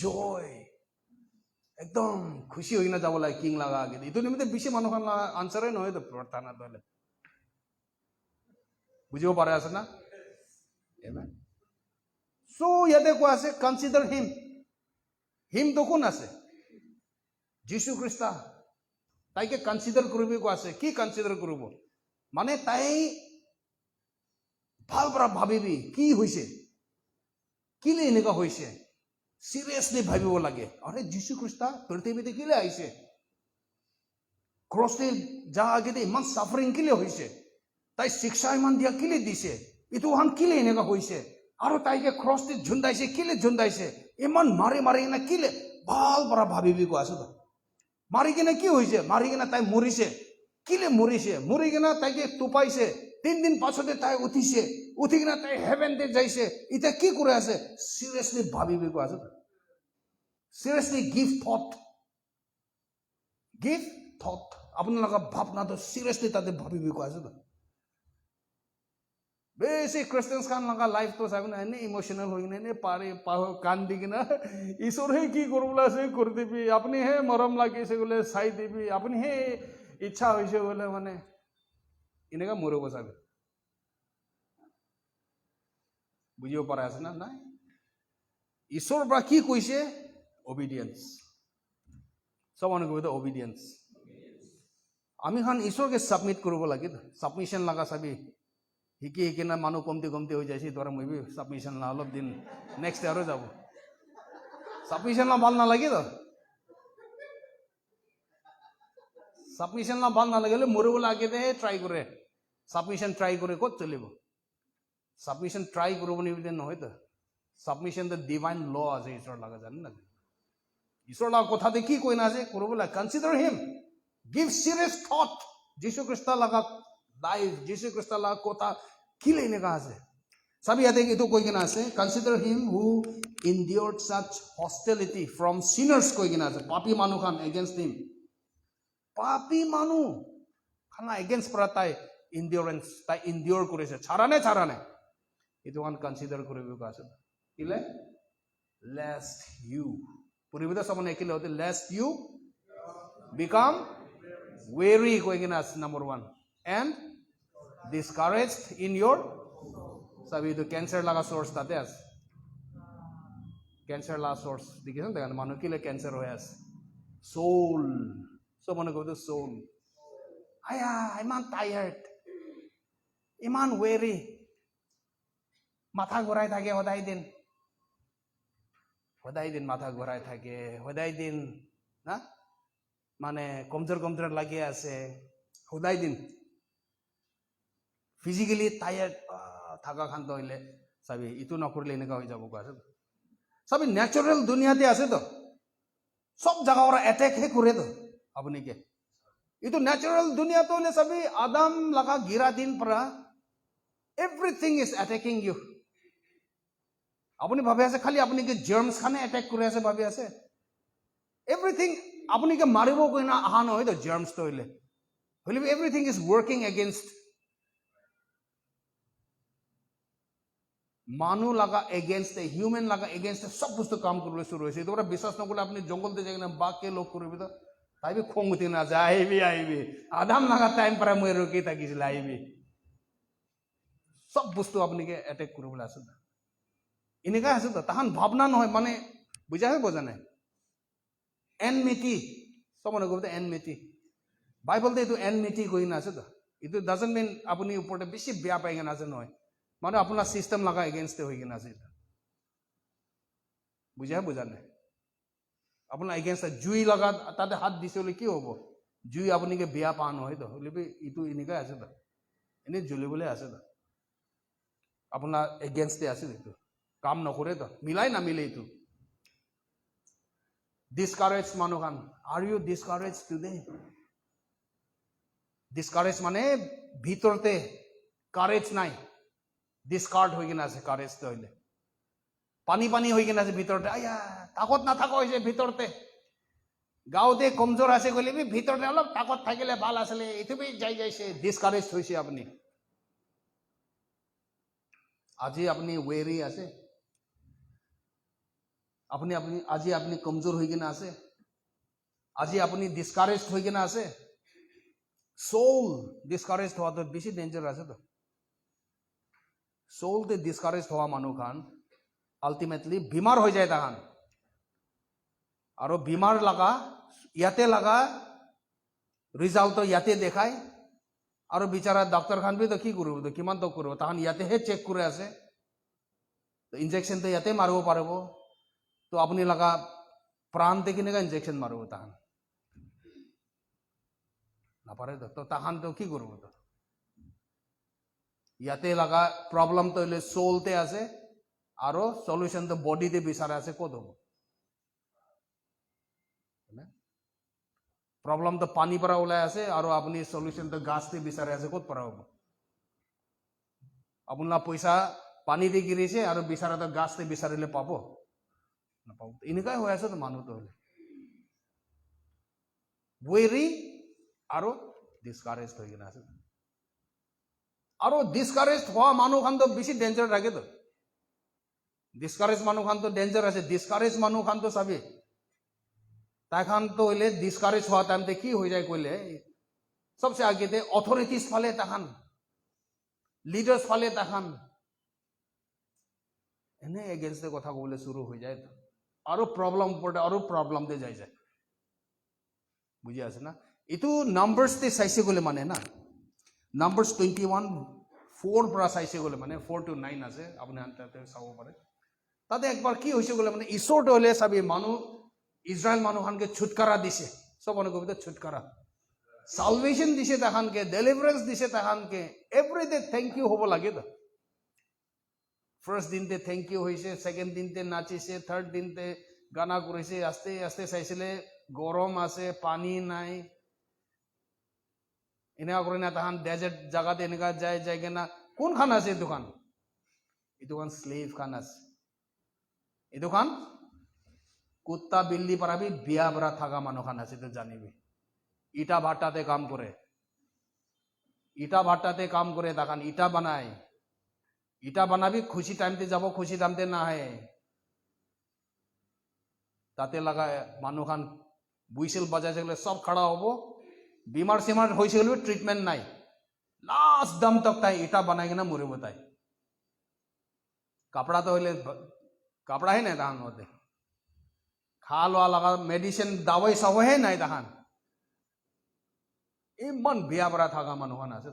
joy, একদম খুশি হৈ কিনা যাব লাগে কিং লগা আগেতে। এইটো নিমিত্তে বেছি মানুহখন আনচাৰে নহয়। তো প্ৰাৰ্থনা হলে বুজিব পাৰে আছে না? সো ইয়াতে কোৱা আছে কনচিডাৰ হিম। হিমটো কোন আছে? যীশু খ্ৰীষ্ট। তাইকে কনচিডাৰ কৰিবি কোৱা আছে। কি কনচিডাৰ কৰিব? মানে তাই ভাল পৰা ভাবিবি কি হৈছে, কিলে এনেকুৱা হৈছে, সিৰিয়াছলি ভাবিব লাগে। আৰে যীশু খ্ৰীষ্ট পৃথিৱীতে কিলে আহিছে, ক্ৰছতে যা আগেতে ইমান চাফাৰিং কিলে হৈছে তাই শিক্ষা ইমান দিয়া কিলে দিছে ইটো হান কিলে এনেকা হৈছে আৰু তাইকে ক্ৰছতে ঝুন্দাইছে কিলে ঝুন্দাইছে ইমান মাৰি মাৰি কিনে কিলে ভাল পৰা ভাবিবি কৈ আছো মাৰি কিনে কি হৈছে মাৰি কিনে তাই মৰিছে কিলে মৰিছে মৰি কিনে তাইকে টোপাইছে 3 দিন পাছতে তাই উঠিছে উঠি কিনে তাই হেভেনতে যাইছে এতিয়া কি কৰি আছে সিৰিয়াসলি ভাবিবি কৈ আছো সিৰিয়াসলি গিভ থট আপোনালোকৰ ভাৱনাটো সিৰিয়াসলি তাতে ভাবিবি কৈ আছো বেছি খ্ৰীষ্টানছ খান লগা লাইফটো চাব না এনে ইমোশনাল হৈ কিনে এনে পাৰি কান দি কিনে ঈশ্বৰহে কি কৰিবলৈ আছে কৰি দিবি আপুনিহে মৰম লাগিছে বোলে চাই দিবি আপুনিহে ইচ্ছা হৈছে বোলে মানে এনেকা মৰিব চাব বুজিব পৰা আছে না নাই ঈশ্বৰৰ পৰা কি কৈছে অবিডিয়েন্স চব মানুহ কৈ অবিডিয়েন্স আমি খান ঈশ্বৰকে সাবমিট কৰিব লাগে সাবমিশন লগা চাবি শিকি না মানুহ কমতি হৈ যাইছে ধৰা মই সাবমিশন না অলপ দিন নেক্সট আৰু যাব সাবমিশন না ভাল নালাগে তো সাবমিশন না ভাল নালাগিলে মৰিবলৈ আগেতে ট্ৰাই কৰে সাবমিশন ট্ৰাই কৰে ক'ত চলিব সাবমিশন ট্ৰাই কৰিব নিবিতে নহয় তো সাবমিশন দ্য ডিভাইন ল আছে ঈশ্বৰ লগা জানে না ঈশ্বৰ লগা কথাতে কি কৈ না আছে কৰিবলৈ কনসিডাৰ হিম গিভ সিৰিয়াস থট যীশু খ্ৰীষ্ট লগা লাইফ যীশু খ্ৰীষ্ট লগা কথা কিলে এনেকা আছে চাবি ইয়াতে এইটো কৈ কিনা আছে consider him who endured such hostility from sinners কৈ কিনা আছে পাপী মানুহ খান এগেইনষ্ট হিম পাপী মানুহ খানা এগেইনষ্ট পৰা তাই ইনডিউৰেন্স তাই ইনডিউৰ কৰিছে ছাৰা নে এইটো খান কনসিডাৰ কৰিব আছে কিলে lest you পূৰ্বিতে সমান একিলে হতে lest you become weary কৈ কিনা আছে number 1 and discouraged in your sabi to cancer laga source tate as cancer la source dikhisan dekan manu kile cancer hoy as soul so manu go to soul aya I'm tired iman weary matha gorai thake hodai din matha gorai thake hodai din na মানে কমজোর লাগি আছে hodai din physically tired থাকা খান্ত হইলে চাবি ইটো নকৰিলে এনেকা হৈ যাব কোৱা চাবি ন্যাচারাল দুনিয়াতে আছে তো সব জায়গা ওরা অ্যাটাক হে করে তো আপনি কে ইটো ন্যাচারাল দুনিয়া তো হলে চাবি আদম লাগা গিরা দিন পৰা এভরিথিং ইজ অ্যাটাকিং ইউ আপনি ভাবে আছে খালি আপনি কে জার্মস খানে অ্যাটাক করে আছে ভাবে আছে এভরিথিং আপনি কে মারিব কই না আহা নহয় তো জার্মস তো হইলে এভরিথিং ইজ ওয়ার্কিং এগেইনস্ট মানুহ লাগা এগেইনস্ট হিউম্যান লাগা এগেইনস্ট সব বস্তু কাম কৰিবলৈ শুরু হৈছে তোমরা বিশ্বাস নকলে আপনি জঙ্গলতে যাই না বাঘকে লগ করবি তো তাইবি খং উঠি না যে আইবি আদাম লাগা টাইম পৰা মই ৰকি থাকিছিল আইবি সব বস্তু আপনিকে অ্যাটাক কৰিবলৈ আছে এনেকা আছে তো তাহান ভাবনা নহয় মানে বুজা নাই এনমিটি সব মনে করতে এনমিটি বাইবেলতে এইটো এনমিটি কই না আছে তো ইটো ডাজন্ট মিন আপনি ওপৰতে বেছি বেয়া পাই কিনে আছে নহয় মানে আপোনাৰ সিস্টেম লাগা এগেইনস্ট হৈ কিনে আছে বুজা নাই আপোনাৰ এগেইনস্ট জুই লাগা তাতে হাত দিছিলে কি হ'ব জুই আপুনিকে বেয়া পা নহয় তো হলিবি ইটো এনেকা আছে তো এনে জ্বলিবলৈ আছে তো আপোনাৰ এগেইনস্টে আছে এইটো কাম নকৰে তো মিলাই না মিলে এইটো ডিসকাৰেজ মানুহ খান আৰ ইউ ডিসকাৰেজ টুডে ডিসকাৰেজ মানে ভিতৰতে কাৰেজ নাই ডিসকাৰ্ড হৈ কিনে আছে কাৰেজ তো হইলে পানি হৈ কিনে আছে ভিতৰতে আয়া তাকত নাথাকো হৈছে ভিতৰতে গাঁৱতে কমজোৰ আছে গলিবি ভিতৰতে অলপ তাকত থাকিলে ভাল আছিলে ইথুবি যাইছে ডিসকারেজ হৈছে আপনি আজি আপনি ওয়েরি আছে আজি আপনি কমজোর হৈ কিনে আছে আজি আপনি ডিসকারেজড হৈ কিনে আছে সোল ডিসকারেজড হওয়া তো বেশি ডেঞ্জার আছে তো সোলতে ডিসকারেজড হওয়া মানুহ খান আলটিমেটলি বিমার হৈ যায় তাহান আৰু বিমাৰ লাগা ইয়াতে লাগা ৰিজাল্ট ইয়াতে দেখায় আৰু বিচারা ডাক্তার খান বি তো কি করব তো কিমান তো করব তাহান ইয়াতে হে চেক করে আছে তো ইনজেকশন তো ইয়াতে মারব পারব তো আপনি লাগা প্রাণ থেকে নেগা ইনজেকশন মারব তাহান নাপাৰে তো তাহান তো কি কৰিব তো ইয়াতে লগা প্ৰব্লেম তো হলে সোলতে আছে আৰু সলিউশন তো বডিতে বিচাৰে আছে ক'ত হ'ব প্ৰব্লেম তো পানী পৰা ওলাই আছে আৰু আপুনি সলিউশন তো গাছতে বিচাৰে আছে ক'ত পৰা হ'ব আপোনাৰ পইচা পানী দি গিৰিছে আৰু বিচাৰে তো গাছতে বিচাৰিলে পাব নাপাব এনেকুৱাই হৈ আছে তো মানুহটো হলে weary আৰু discouraged হৈ কিনে আছে আৰু discouraged হোৱা মানুহ খান তো বেছি ডেঞ্জাৰ থাকে তো discouraged মানুহ খান তো ডেঞ্জাৰ আছে discouraged মানুহ খান তো চাবি তাখান তো হইলে discouraged হোৱা টাইমতে কি হৈ যায় কইলে सबसे আগেতে অথৰিটিজ ফালে তাখান লিডাৰ্স ফালে তাখান এনে এগেইনষ্ট কথা ক'বলৈ শুৰু হৈ যায় আৰু প্ৰব্লেম পড়ে আৰু প্ৰব্লেম দে যায় বুঝি আছে না ইটো নাম্বাৰস তে চাইছে গলে মানে না নাম্বাৰস 21:4 পৰা চাইছে গলে মানে 4 to 9 আছে আপুনি আনতাতে চাব পাৰে তাতে একবাৰ কি হৈছে গলে মানে ঈশ্বৰ হলে চাবি মানুহ ইজৰাইল মানুহখানকে ছুটকাৰা দিছে সব অনুকবিত ছুটকাৰা সালভেশন দিছে তাহানকে ডেলিভারেন্স দিছে তাহানকে এভরিডে থ্যাংক ইউ হব লাগে তো ফার্স্ট দিনতে থ্যাংক ইউ হইছে সেকেন্ড দিনতে নাচিছে থার্ড দিনতে গানা করেছে আস্তে আস্তে চাইছিলে গরম আছে পানি নাই এনেকা করে না তাহান ডেজার্ট জায়গাতে এনেকা যায় যায় না কোন খান আছে দোকান এই দোকান স্লেভ খান আছে এই দোকান কুত্তা বিল্লি পারাবি বিয়া বরা থাকা মানুষ খান আছে তো জানিবি ইটা ভাটাতে কাম করে ইটা ভাটাতে কাম করে দেখান ইটা বানায় ইটা বানাবি খুশি টাইমতে যাব খুশি টাইমতে না হয় তাতে লাগা মানুষ খান বুইসেল বাজাইছে গেলে সব খাড়া হবো বিমার সিমার হয়েছে গেলে ট্রিটমেন্ট নাই লাস্ট দম তক তাই ইটা বানাই কিনা মরিব তাই কাপড়া তো হইলে কাপড়া হে নাই তাহান হতে খা লোৱা লাগা মেডিসিন দাৱাই চাবহে নাই তাহান ইমান বিয়া বৰা থাকা মানুহখন আছে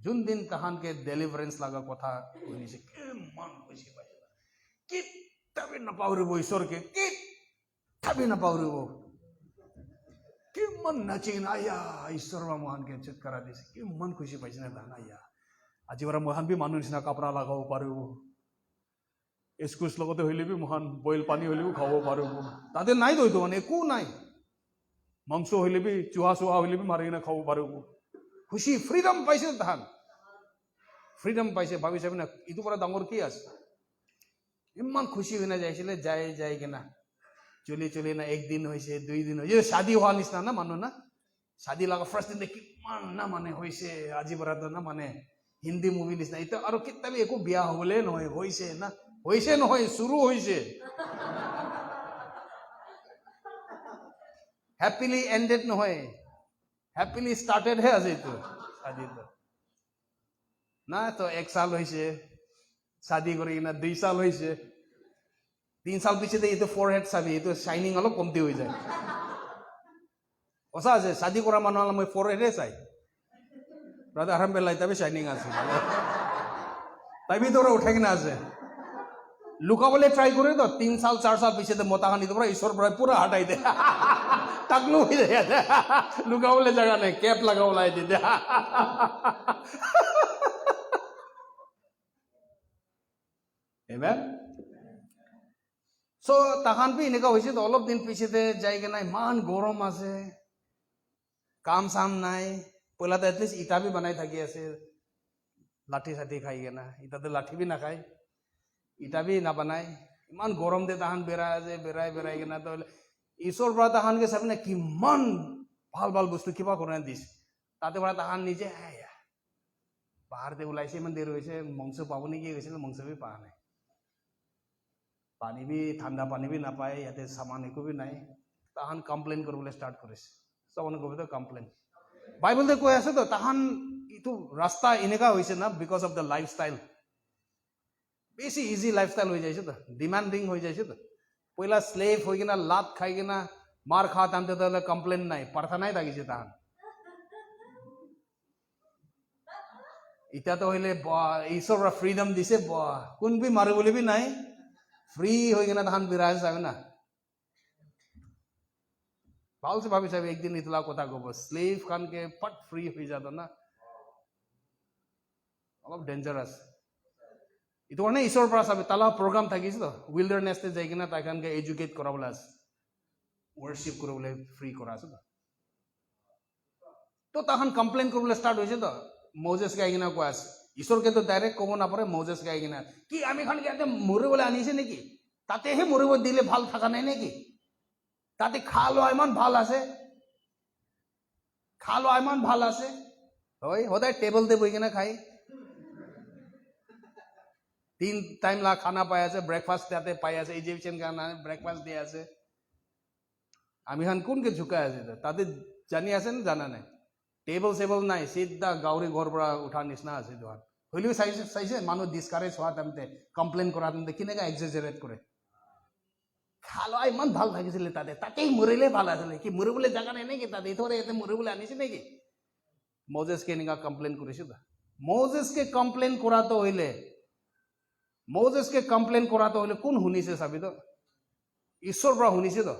যোন দিন তাহানকে ডেলিভাৰেন্স লাগা কথা শুনিছে কিমান খুশি পাইছে কিতাবি নাপাহৰিব ঈশ্বৰকে কিতাবি নাপাহৰিব কিমান নাচিন আয়া ঈশ্বৰ মহানকে ছুটকাৰা দিছে কিমান খুশি পাইছে না তাহান আয়া আজি পৰা মহান বি মানুহ নিচিনা কাপড়া লগাব পাৰিব এস্কুচ লগতে হইলে বি মহান বইল পানী হইলে বি খাব পাৰিব তাতে নাই তো মানে একো নাই মাংস হইলে বি চুহা চুহা হইলে বি মাৰি কিনে খাব পাৰিব খুশি ফ্ৰিডম পাইছে তাহান ফ্ৰিডম পাইছে ভাবি চাবি না ইটো পৰা ডাঙৰ কি আছে ইমান খুশি হৈ না যাইছিলে যাই যাই কিনা চলি চলি না একদিন হৈছে 2 দিন হৈছে শাদী হোৱা নিচিনা না মানুহ না শাদী লগা ফাৰ্স্ট দিন কিমান না মানে হৈছে আজি পৰা না মানে হিন্দী মুভি নিচিনা এটা আৰু কিতাবি একো বিয়া হবলে নহয় হৈছে না হৈছে নহয় শুরু হৈছে হ্যাপিলি এন্ডেড নহয় হ্যাপিলি স্টার্টেড হে আছে তো শাদী তো না তো 1 সাল হয়েছে শাদী করে না 2 সাল হয়েছে 3 সাল পিছিয়ে এই তো ফোরহেড চাবি এই তো শাইনিং অলপ কমতি হয়ে যায় ওসা আছে শাদী করা মানুষ মই ফোরহেডে চাই ব্রাদার আরাম বেলাই তবে শাইনিং আছে তাই ভিতরে উঠে কিনা আছে লুকাবলে ট্রাই করে তো 3 সাল 4 সাল পিছিয়ে মোতা খানি তো ঈশ্বর পুরা হাঁটাই দে টাকলু হয়ে যায় লুকাবলে জায়গা নেই ক্যাপ লাগাও লাই দিতে Amen. So তাহান পি এনেকা হয়েছে তো অলপ দিন পিছিয়ে যাই কিনা ইমান গরম আছে কাম চাম নাই পয়লা তো এটলিস্ট ইটা বি বানাই থাকি আছে লাঠি চাঠি খাই কিনা ইটাতে লাঠি বি নাখায় ইটা বি নাবানাই ইমান গরম দে তাহান বেড়াই আছে বেড়াই বেড়াই কিনা তো ঈশ্বৰ পৰা তাহানকে চাবি না কিমান ভাল ভাল বস্তু কিবা কৰি দিছে তাতে পৰা তাহান নিজে বাহিৰতে ওলাইছে ইমান দেৰি হৈছে মাংস পাব নেকি কৈছিল মাংস বি পা নাই পানী বি ঠাণ্ডা পানী বি নাপায় ইয়াতে সামান একো বি নাই তাহান কমপ্লেইন কৰিবলৈ ষ্টাৰ্ট কৰিছে চব অনুকবিত কমপ্লেইন বাইবেলতে কৈ আছে তো তাহান ইটো ৰাস্তা এনেকা হৈছে না বিকজ অফ দ্য লাইফষ্টাইল বেছি ইজি লাইফষ্টাইল হৈ যাইছে তো ডিমান্ডিং হৈ যাইছে তো পয়লা স্লেভ হৈ কিনা লাত খাই কিনা মাৰ খা টাইমতে তাহলে কমপ্লেইন নাই প্ৰাৰ্থনাই লাগিছে তাহান ইটাতো হইলে ঈশ্বৰ ফ্ৰীডম দিছে কোন বি মাৰিবলৈ বি নাই ফ্ৰী হৈ কিনা তাহান বিৰাজ যাবে না भाल से भाभी साहब एक दिन इतला कथा कब स्लेव खान के पट फ्री हो जाता ना अलग डेंजरस इतो কাৰণে ঈশ্বৰ পৰা চাবি তালা প্ৰগ্ৰাম থাকিছিল উইল্ডাৰনেছতে যাই কিনা তাইখানকে এডুকেট কৰাবলৈ আছে worship কৰিবলৈ ফ্ৰী কৰা আছে তো তাহান কমপ্লেইন কৰিবলৈ ষ্টাৰ্ট হৈছে তো মোজেছ গাই কিনা কৈ আছে ঈশ্বৰকে তো ডাইৰেক্ট ক'ব নাপাৰে মোজেছ গাই কিনা কি আমি খান ইয়াতে মৰিবলৈ আনিছে নেকি তাতেহে মৰিব দিলে ভাল থকা নাই নেকি তাতে খা লোৱা ইমান ভাল আছে হয় সদায় টেবলতে বহি কিনা খাই 3 टाइम ला खाना पाया আছে ব্রেকফাস্ট তাতে পাই আছে ইজিপশিয়ান খানা ব্রেকফাস্ট দিয়ে আছে আমি হান কোনকে ঝুকাই আছে তাতে জানি আছে না জানা নাই টেবল নাই সিধা গাউরি ঘর পৰা উঠা নিছনা আছে দোহান হইলেও চাইছে মানুহ ডিসকাৰেজ হোৱা তামতে কমপ্লেইন কৰা তামতে কিনেকা এক্সাজাৰেট কৰে খালো ইমান ভাল থাকিছিল তাতেই মৰিলে ভাল আছিল কি মৰিবলৈ জাগা নাই নেকি তাতে ইথৰে এতে মৰিবলৈ আনিছে নেকি মোজেছ কে নিকা কমপ্লেইন কৰিছিল মোজেছ কে কমপ্লেইন কৰাটো হইলে মোজেছ কে কমপ্লেইন কৰাটো হলে কোন শুনিছে চাবি তো ঈশ্বৰ পৰা শুনিছে তো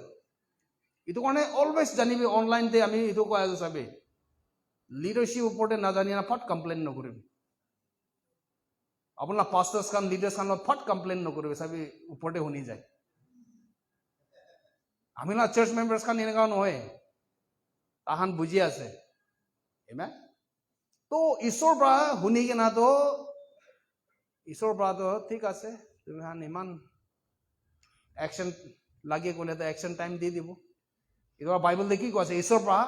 ইটো কাৰণে অলৱেজ জানিবি অনলাইনতে আমি ইটো কৈ আছো চাবি লিডাৰশ্বিপ ওপৰতে নাজানি না ফট কমপ্লেইন নকৰিবি আপোনাৰ পাষ্টাৰ্ছ খান লিডাৰ্ছ খান ফট কমপ্লেইন নকৰিবি চাবি ওপৰতে শুনি যায় আমি না চাৰ্চ মেম্বাৰ্ছ খান এনেকুৱা নহয় তাহান বুজি আছে এমেন তো ঈশ্বৰ পৰা শুনি কিনা তো ঈশ্বৰ পৰা তো ঠিক আছে তুমি হান ইমান একশন লাগে ক'লে তো একশন টাইম দি দিব এটা বাইবেল দেখি কৈছে ঈশ্বৰ পৰা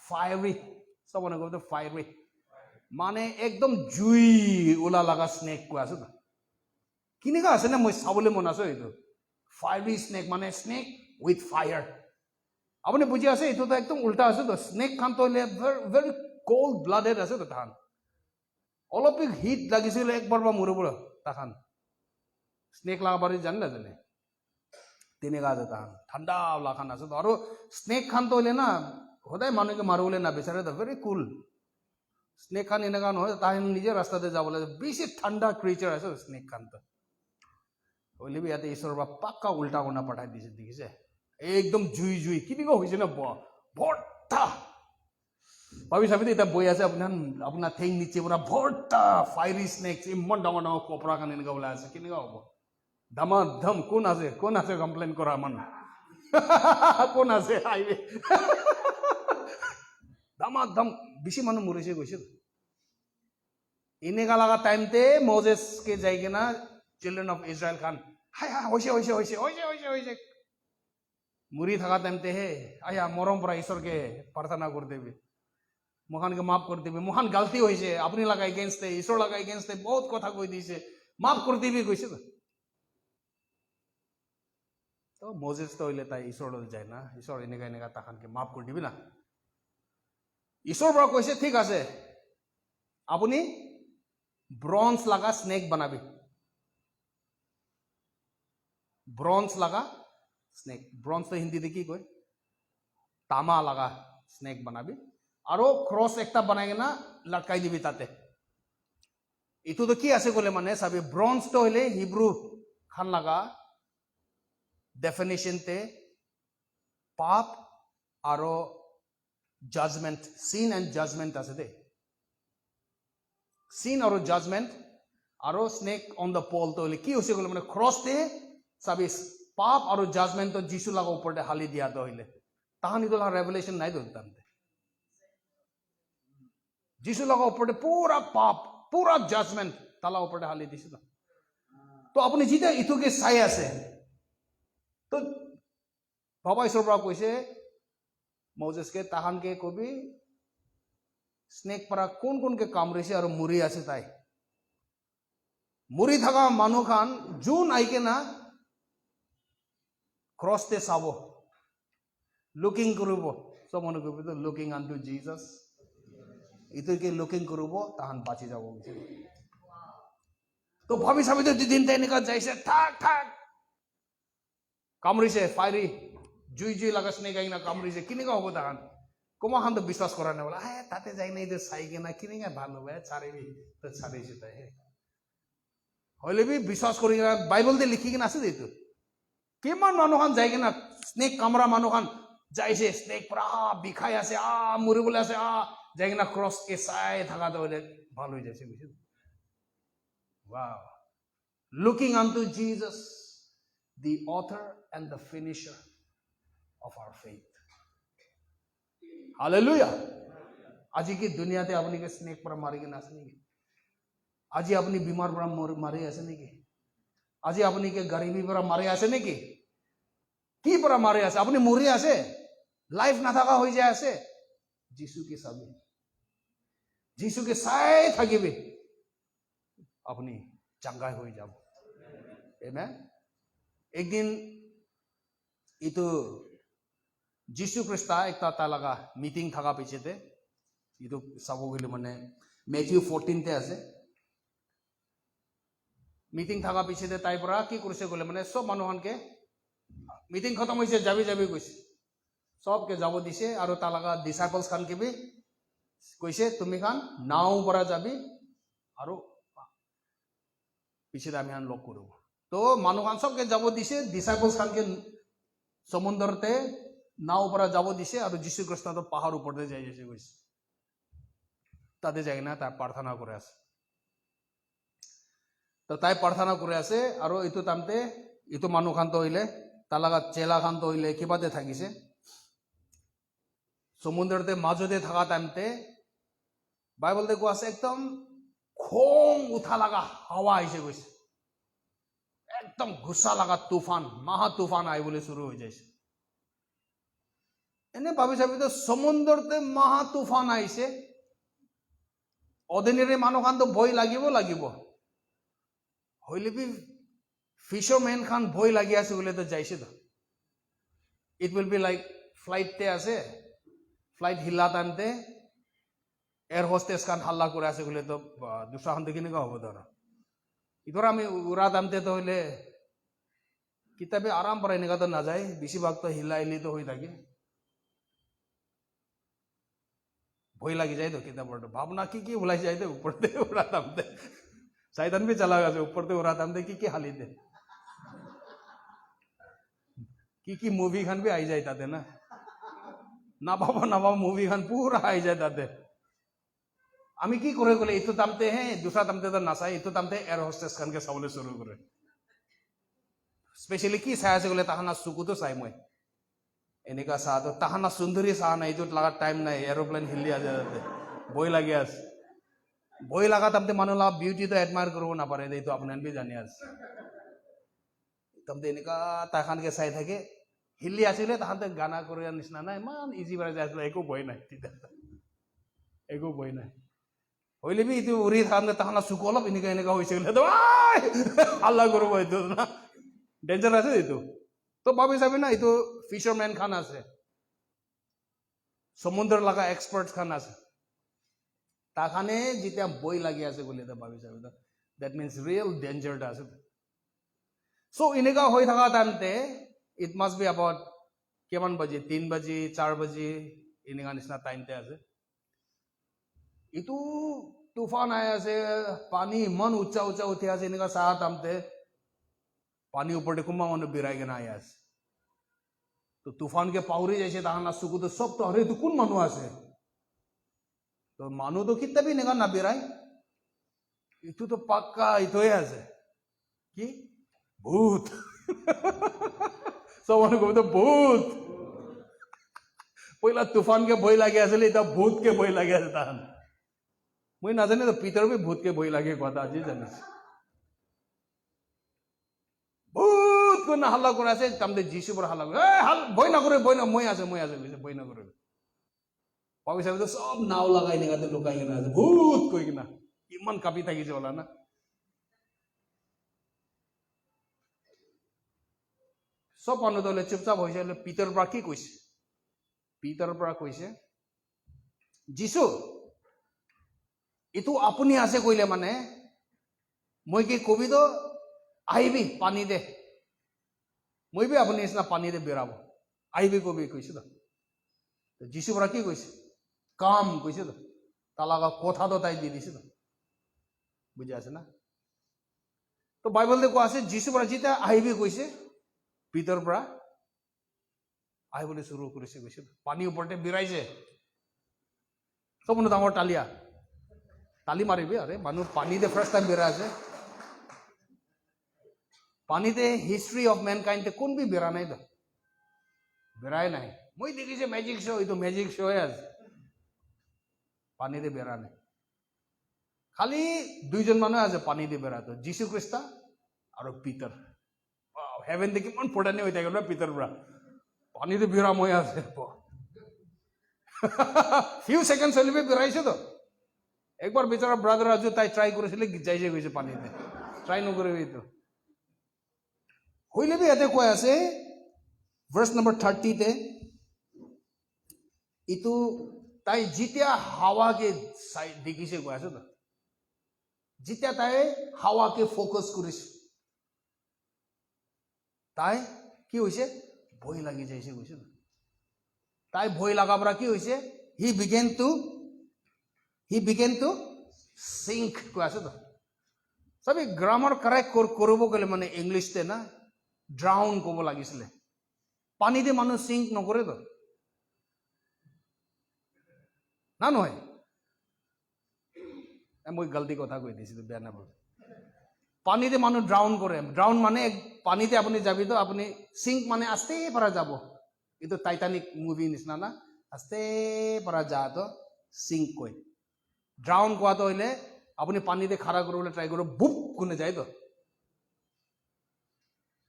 ফায়াৰি সবনে কইতো ফায়ারি মানে একদম জুই ওলা লাগা স্নেক কৈ আছে তো কিনেকা আছে না মই চাবলৈ মন আছে এইটো ফায়ারি স্নেক মানে স্নেক উইথ ফায়ার আপুনি বুজি আছে এইটো তো একদম উল্টা আছে তো স্নেক খান তো ভেরি কোল্ড ব্লাডেড আছে তো তাহান অলপ হিট লাগিছিল একবাৰ বা মৰিব তাহান স্নেক লাগাবাৰি জানে না জানে তেনেকা আছে তাহান ঠাণ্ডা লাখান আছে তো আৰু স্নেক খান তো হলে না সদায় মানুহকে মাৰিবলৈ না বিচাৰে তো ভেৰি কুল স্নেক খান এনেকা নহয় তাহান নিজে ৰাস্তাতে যাবলৈ বেছি ঠাণ্ডা ক্ৰিচাৰ আছে স্নেক খান তো হলে ইয়াতে ঈশ্বৰৰ পৰা পাক্কা উল্টা কোনা পঠাই দিছে দেখিছে একদম জুই জুই কেনেকুৱা হৈছে না ভৰ্তা ভাবি চাবি এতিয়া বৈ আছে আপোনাৰ ঠেং নিচে পুৰা ভৰ্তা ফায়াৰি স্নেক্স ইমান ডাঙৰ ডাঙৰ কপৰা খান এনেকুৱা ওলাই আছে কেনেকুৱা হ'ব ধমাধম কোন আছে কমপ্লেইন কৰা মানুহ কোন আছে হাইৱে ধমাধম বেছি মানুহ মৰিছে গৈছিল এনেকা লগা টাইমতে মোজেছকে যাই কিনা চিলড্ৰেন অফ ইজৰাইল খান হাই হৈছে মুৰি থাকা টাইমতে হে আয়া মৰম পৰা ঈশ্বৰকে প্ৰাৰ্থনা কৰি দেবি মোখানকে মাফ কৰি দিবি মোখান গালতি হৈছে আপুনি লগা এগেইনষ্টে ঈশ্বৰ লগা এগেইনষ্টে বহুত কথা কৈ দিছে মাফ কৰি দিবি কৈছে তো মোজেছ তো হইলে তাই ঈশ্বৰলৈ যায় না ঈশ্বৰ এনেকা তাহানকে মাফ কৰি দিবি না ঈশ্বৰৰ পৰা কৈছে ঠিক আছে আপুনি ব্ৰঞ্জ লগা স্নেক বনাবি ব্ৰঞ্জ লগা স্নেক ব্ৰঞ্জ তো হিন্দীতে কি কয় তামা লগা স্নেক বনাবি আৰু ক্ৰছ একটা বনাই কিনা লটকাই দিবি তাতে এইটো তো কি আছে ক'লে মানে চাবি ব্ৰঞ্জ তো হলে হিব্ৰু খান লগা ডেফিনেশনতে পাপ আৰু জাজমেন্ট সিন এন্ড জাজমেন্ট আছে দে সিন আৰু জাজমেন্ট আৰু স্নেক অন দ্য পল তো হলে কি হৈছে ক'লে মানে ক্ৰছতে চাবি পাপ আৰু জাজমেন্ট তো যিশু লগা ওপৰতে হালি দিয়া তো হইলে তাহান ইটো ৰেভেলেশন নাই দে যিশু লগা ওপৰতে পুৰা পাপ পুৰা জাজমেন্ট তালা ওপৰতে হালি দিছে তো আপুনি যেতিয়া ইটোকে চাই আছে তো বাবা ঈশ্বৰৰ পৰা কৈছে মোজেছকে তাহানকে কবি স্নেক পৰা কোনকে কামৰিছে আৰু মুৰি আছে তাই মুৰি থকা মানুহ খান যোন আইকে না ক্ৰছতে চাব লুকিং কৰিব সব মানুহ কবি তো লুকিং আনটু জিজাছ ইটোকে লুকিং কৰিব তাহান বাচি যাব তো ভাবি চাবি তো দুদিন এনেকা যাইছে থাক কামৰিছে ফায়াৰি জুই লগা স্নেক আইনা কামৰিছে কেনেকুৱা হ'ব তাহান কমা খান তো বিশ্বাস কৰা নাই বোলে তাতে যাই নাই চাই কিনা কেনেকুৱা ভাল হ'ব চাৰিবি তো চাৰিছে তাই হলে বি বিশ্বাস কৰি কিনা বাইবেলতে লিখি কিনা আছে এইটো কিমান মানুহ খান যাই কিনা স্নেক কামৰা মানুহ খান যাইছে স্নেক পৰা বিষাই আছে মৰিবলৈ আছে যাই কিনা ক্ৰছকে চাই থকাটো হ'লে ভাল হৈ যাইছে বুজিছে wow looking unto Jesus the author and the finisher of our faith hallelujah আজি কি দুনিয়াতে আপুনি কি স্নেক পৰা মাৰি কিনে আছে নেকি আজি আপুনি বিমাৰ পৰা মাৰি আছে নেকি আজি আপুনি কি গৰীবী পৰা মাৰি আছে নেকি কি পৰা মাৰি আছে আপুনি মৰি আছে লাইফ নাথাকা হৈ যায় আছে যিশুকে চাবি যিশুকে চাই থাকিবি আপুনি চাঙ্গাই হৈ যাব আমেন একদিন ইটো যিশু খ্ৰীষ্ট একটা তালাগা মিটিং থাকা পিছতে ইটো চাব গ'লে মানে মেথিউ 14 তে আছে মিটিং থাকা পিছতে তাই পৰা কি কৰিছে গ'লে মানে সব মানুহকে মিটিং খতম হৈছে যাবি যাবি কৈছে সবকে যাব দিছে আৰু তালাগা ডিসাইপলস খান কি কৈছে তুমি খান নাও পৰা যাবি আৰু পিছতে আমি আন লগ কৰিব তো মানুহ খান সবকে যাব দিছে ডিসাইপলস খানকে সমুদ্ৰতে নাও পৰা যাব দিছে আৰু যীশু খ্ৰীষ্ট তো পাহাৰ ওপৰতে যাই আছে কৈছে তাতে যাই না তাই প্ৰাৰ্থনা কৰি আছে তো তাই প্ৰাৰ্থনা কৰি আছে আৰু ইটো তামতে ইটো মানুহ খান তো হইলে তালাগা চেলা খান তো হইলে কিবাতে থাকিছে সমুদ্ৰতে মাজতে থাকা টাইমতে বাইবেল দেখো আছে একদম খং উঠা লাগা হাৱা আহিছে গৈছে একদম গুছা লাগা তুফান মহা তুফান আহিবলৈ শুৰু হৈ যাইছে এনে ভাবি চাবি তো সমুদ্ৰতে মহা তুফান আহিছে অৰ্ডিনাৰী মানুহ খান তো ভয় লাগিব হইলে বি ফিশারম্যান খান ভয় লাগি আছে বলে তো যাইছে তো it will be like flight তে আছে ফ্লাইট হিলা টাইমতে এয়ার হোস্টেস খান হাল্লা করে আছে বলে তো দুসরা খান দেখি কেনেকা হবো ধরা ইধর আমি উড়া দামতে তো হইলে কিতাবে আরাম পড়া এনেকা তো না যায় বেশিরভাগ তো হিলা হিলি তো হয়ে থাকে ভয় লাগি যায় তো কিতাবর ভাবনা কি ভুলাই যায় তো উপরতে উড়া দামতে শয়তান भी चला गया উপরতে উড়া দামতে কি হালি দে কি মুভি খান भी আই যায় তাতে না না বাবা মুভি খান পুরা আই যায় তাতে আমি কি করে গলে ইতো দামতে হে দুসরা দামতে তো না চাই ইতো দামতে এয়ার হোস্টেস খানকে চাবলৈ শুরু করে স্পেশালি কি চাই আছে গলে তাহানা চকুতো চাই মই এনেকা চাহ তো তাহানা সুন্দরী চাহ নাই এইটোত লাগা টাইম নাই এরোপ্লেন হিলি আছে তাতে ভয় লাগি আছে ভয় লাগা তামতে মানুহ লাগা বিউটি তো এডমায়ার কৰিব নাপাৰে এইটো আপোনান বি জানি আছে তামতে এনেকা তাহানকে চাই থাকে হিলি আছিলে তাহাঁতে গানা কৰি নিচিনা নাই ইমান ইজি বাৰে যাইছিল একো ভয় নাই একো ভয় নাই হইলে বি এইটো উৰি থাকতে তাহানা চকু অলপ এনেকা হৈছে বোলে তো আল্লাহ কৰিব এইটো না ডেঞ্জাৰ আছে এইটো তো ভাবি চাবি না এইটো ফিশারম্যান খান আছে সমুদ্র লাগা এক্সপার্ট খান আছে তাখানে যেতিয়া বই লাগি আছে বলে তো ভাবি চাবি দ্যাট মিন্স রিয়েল ডেঞ্জারটা আছে সো এনেকা হৈ থাকা টাইমতে ইট মাস্ট বি অ্যাবাউট কিমান বাজি 3 বাজি 4 বাজি এনেকা নিচিনা টাইমতে আছে ইটো তুফান আই আছে পানী ইমান উচ্চা উঠি আছে এনেকা চাহ টাইমতে পানী ওপৰতে কোনোবা মানুহ বিৰাই কেনে আহি আছে তো তুফানকে পাহৰি যাইছে তাহানা চকুতো সব তো আৰে তো কোন মানুহ আছে তো মানুহ তো কিতাবি এনেকা নাবিৰাই ইটো তো পাক্কা ইটোয়ে আছে কি ভূত সব মানুহ কবি তো ভূত পহিলা তুফানকে ভয় লাগি আছিল এতিয়া ভূতকে ভয় লাগি আছে তাহান মই নাজানে তো পিতৰ বি ভূতকে ভয় লাগে কথা আজি জানিছে ভূত কোন হাল্লা করে আছে তামতে যিশু পর হাল্লা করে ভয় না করে মই আছে ভয় না করে ভাবি চাবি তো সব নাও লাগাই নেগাতে লুকাই কিনা আছে ভূত কই কিনা ইমান কাপি থাকিছে ওলা না সব মানুহ দলে চুপচাপ হৈছে পিতৰ পৰা কি কৈছে পিতৰ পৰা কৈছে যিশু এইটো আপুনি আছে কইলে মানে মই কি কবি তো আহিবি পানী দে মই বি আপুনি নিচিনা পানী দে বেৰাব আহিবি কবি কৈছে তো যিশু পৰা কি কৈছে কাম কৈছে তো তালাগা কথা তো তাই দি দিছে তো বুঝে আছে না তো বাইবেল কোৱা আছে যিশু পৰা যেতিয়া আহিবি কৈছে পিতৰ পৰা আহিবলৈ শুৰু কৰিছে গৈছে পানীৰ ওপৰতে বিৰাইছে চবনো ডাঙৰ তালিয়া তালি মাৰিবি আৰে মানুহ পানীতে ফাৰ্ষ্ট টাইম বিৰাই আছে পানীতে হিষ্ট্ৰী অফ মেনকাইণ্ড কোন বি বিৰা নাই তো বিৰাই নাই মই দেখিছে মেজিক শ্ব' এইটো মেজিক শ্ব' আছে পানীতে বিৰা নাই খালি দুইজন মানুহ আছে পানীতে বিৰাটো যীশু খ্ৰীষ্ট আৰু পিটাৰ হেভেন দেখি কিমান ফটানি হৈ থাকে পিটাৰ পৰা পানীতে বিৰা মই আছে ফিউ সেকেন্ড চলিবে বিৰাইছে তো একবাৰ বেচাৰা ব্ৰাদাৰ আজি তাই ট্ৰাই কৰিছিলে যাইছে গৈছে পানীতে ট্ৰাই নকৰিবি এইটো হইলে বি ইয়াতে কৈ আছে ভাৰ্চ নম্বৰ 30 তে ইটো তাই যেতিয়া হাৱাকে দেখিছে কৈ আছে তো যেতিয়া তাই হাৱাকে ফোকাস কৰিছে তাই কি হৈছে ভয় লাগি যাইছে কৈছে তাই ভয় লাগা পৰা কি হৈছে হি বিগেন টু সিঙ্ক কৈ আছে তো সবই গ্ৰামাৰ কাৰেক্ট কৰিব গলে মানে ইংলিশতে না ড্ৰাউন ক'ব লাগিছিলে পানীতে মানুহ সিঙ্ক নকৰে তো না নহয় মই গলতি কথা কৈ দিছিলো বেয়া নাপাব পানীতে মানুহ ড্ৰাউন কৰে ড্ৰাউন মানে পানীতে আপুনি যাবি তো আপুনি সিঙ্ক মানে আস্তে পৰা যাব এইটো টাইটানিক মুভি নিচিনা না আস্তে পৰা যা তো সিঙ্ক কয় ড্ৰাউন কোৱাটো হইলে আপুনি পানীতে খাৰা কৰিবলৈ ট্ৰাই কৰিব বুপ কোনে যায় তো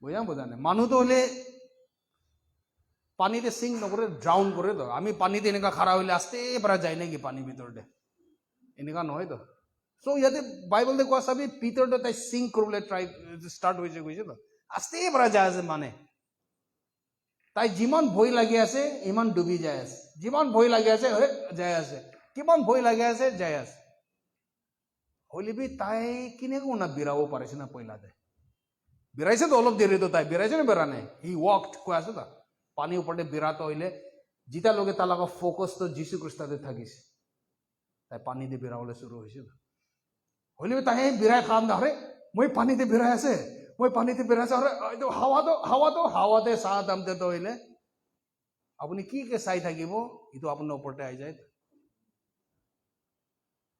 বুঝা নাই মানুহটো হলে পানীতে সিঙ্ক নকৰে ড্ৰাউন কৰে তো আমি পানীতে এনেকা খাৰা হইলে আস্তে পৰা যায় নাকি পানী ভিতৰতে এনেকা নহয় তো সো ইয়াতে বাইবেল কোৱা চাবি পিটাৰটো তাই সিঙ্ক কৰিবলৈ ট্ৰাই ষ্টাৰ্ট হৈছে গৈছে তো আস্তে পৰা যায় আছে মানে তাই যিমান ভয় লাগি আছে ইমান ডুবি যায় আছে যিমান ভয় লাগি আছে যায় আছে কিমান ভয় লাগি আছে যায় আছে হলিবি তাই কিনেকো না বিৰাব পাৰিছে না পইলাতে বিৰাইছে তো অলপ দেৰি তো তাই বিৰাইছে না বিৰা নাই হি ৱাকড কৈ আছে তো পানীৰ ওপৰতে বিৰাটো হইলে যেতিয়ালৈকে তাৰ লগত ফোকাস তো যীশু খ্ৰীষ্টতে থাকিছে তাই পানীতে বিৰাবলৈ শুৰু হৈছে হলিবি তাই বিৰাই খাম ধৰে মই পানীতে বিৰাই আছে মই পানীতে বিৰাই আছে আৰু হাৱাতে চাহ দামতে তো হইলে আপুনি কি চাই থাকিব এইটো আপোনাৰ ওপৰতে আহি যায়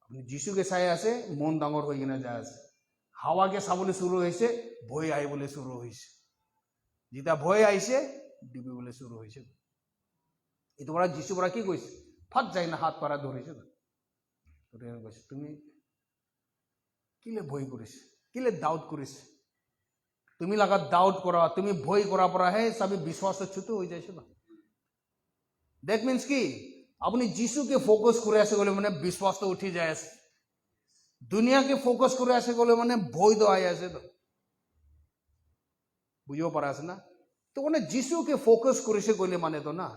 আপনি যিশুকে চাই আছে মন ডাঙৰ হৈ কিনে যায় আছে হাৱাকে চাবলৈ শুৰু হৈছে ভয় আহিবলৈ শুৰু হৈছে যেতিয়া ভয় আহিছে ডুবিবলৈ শুৰু হৈছে এইটো পৰা যিশু পৰা কি কৈছে ফাট যায় না হাত পাৰা ধৰিছে কৈছে তুমি কিলে ভয় কৰিছে কিলে ডাউট কৰিছে তুমি লাগা ডাউট কৰা তুমি ভয় কৰা পৰাহে সবই বিশ্বাস চ্যুত হৈ যাইছে না দ্যাট মিন্স কি আপনি যিশুকে ফোকাস করে আছে বলে মানে বিশ্বাস তো উঠি যায় আছে দুনিয়াকে ফোকাস করে আছে বলে মানে ভয় তো আই আছে তো বুঝিব পারা আছে না তো মানে যিশুকে ফোকাস করেছে কইলে মানে তো না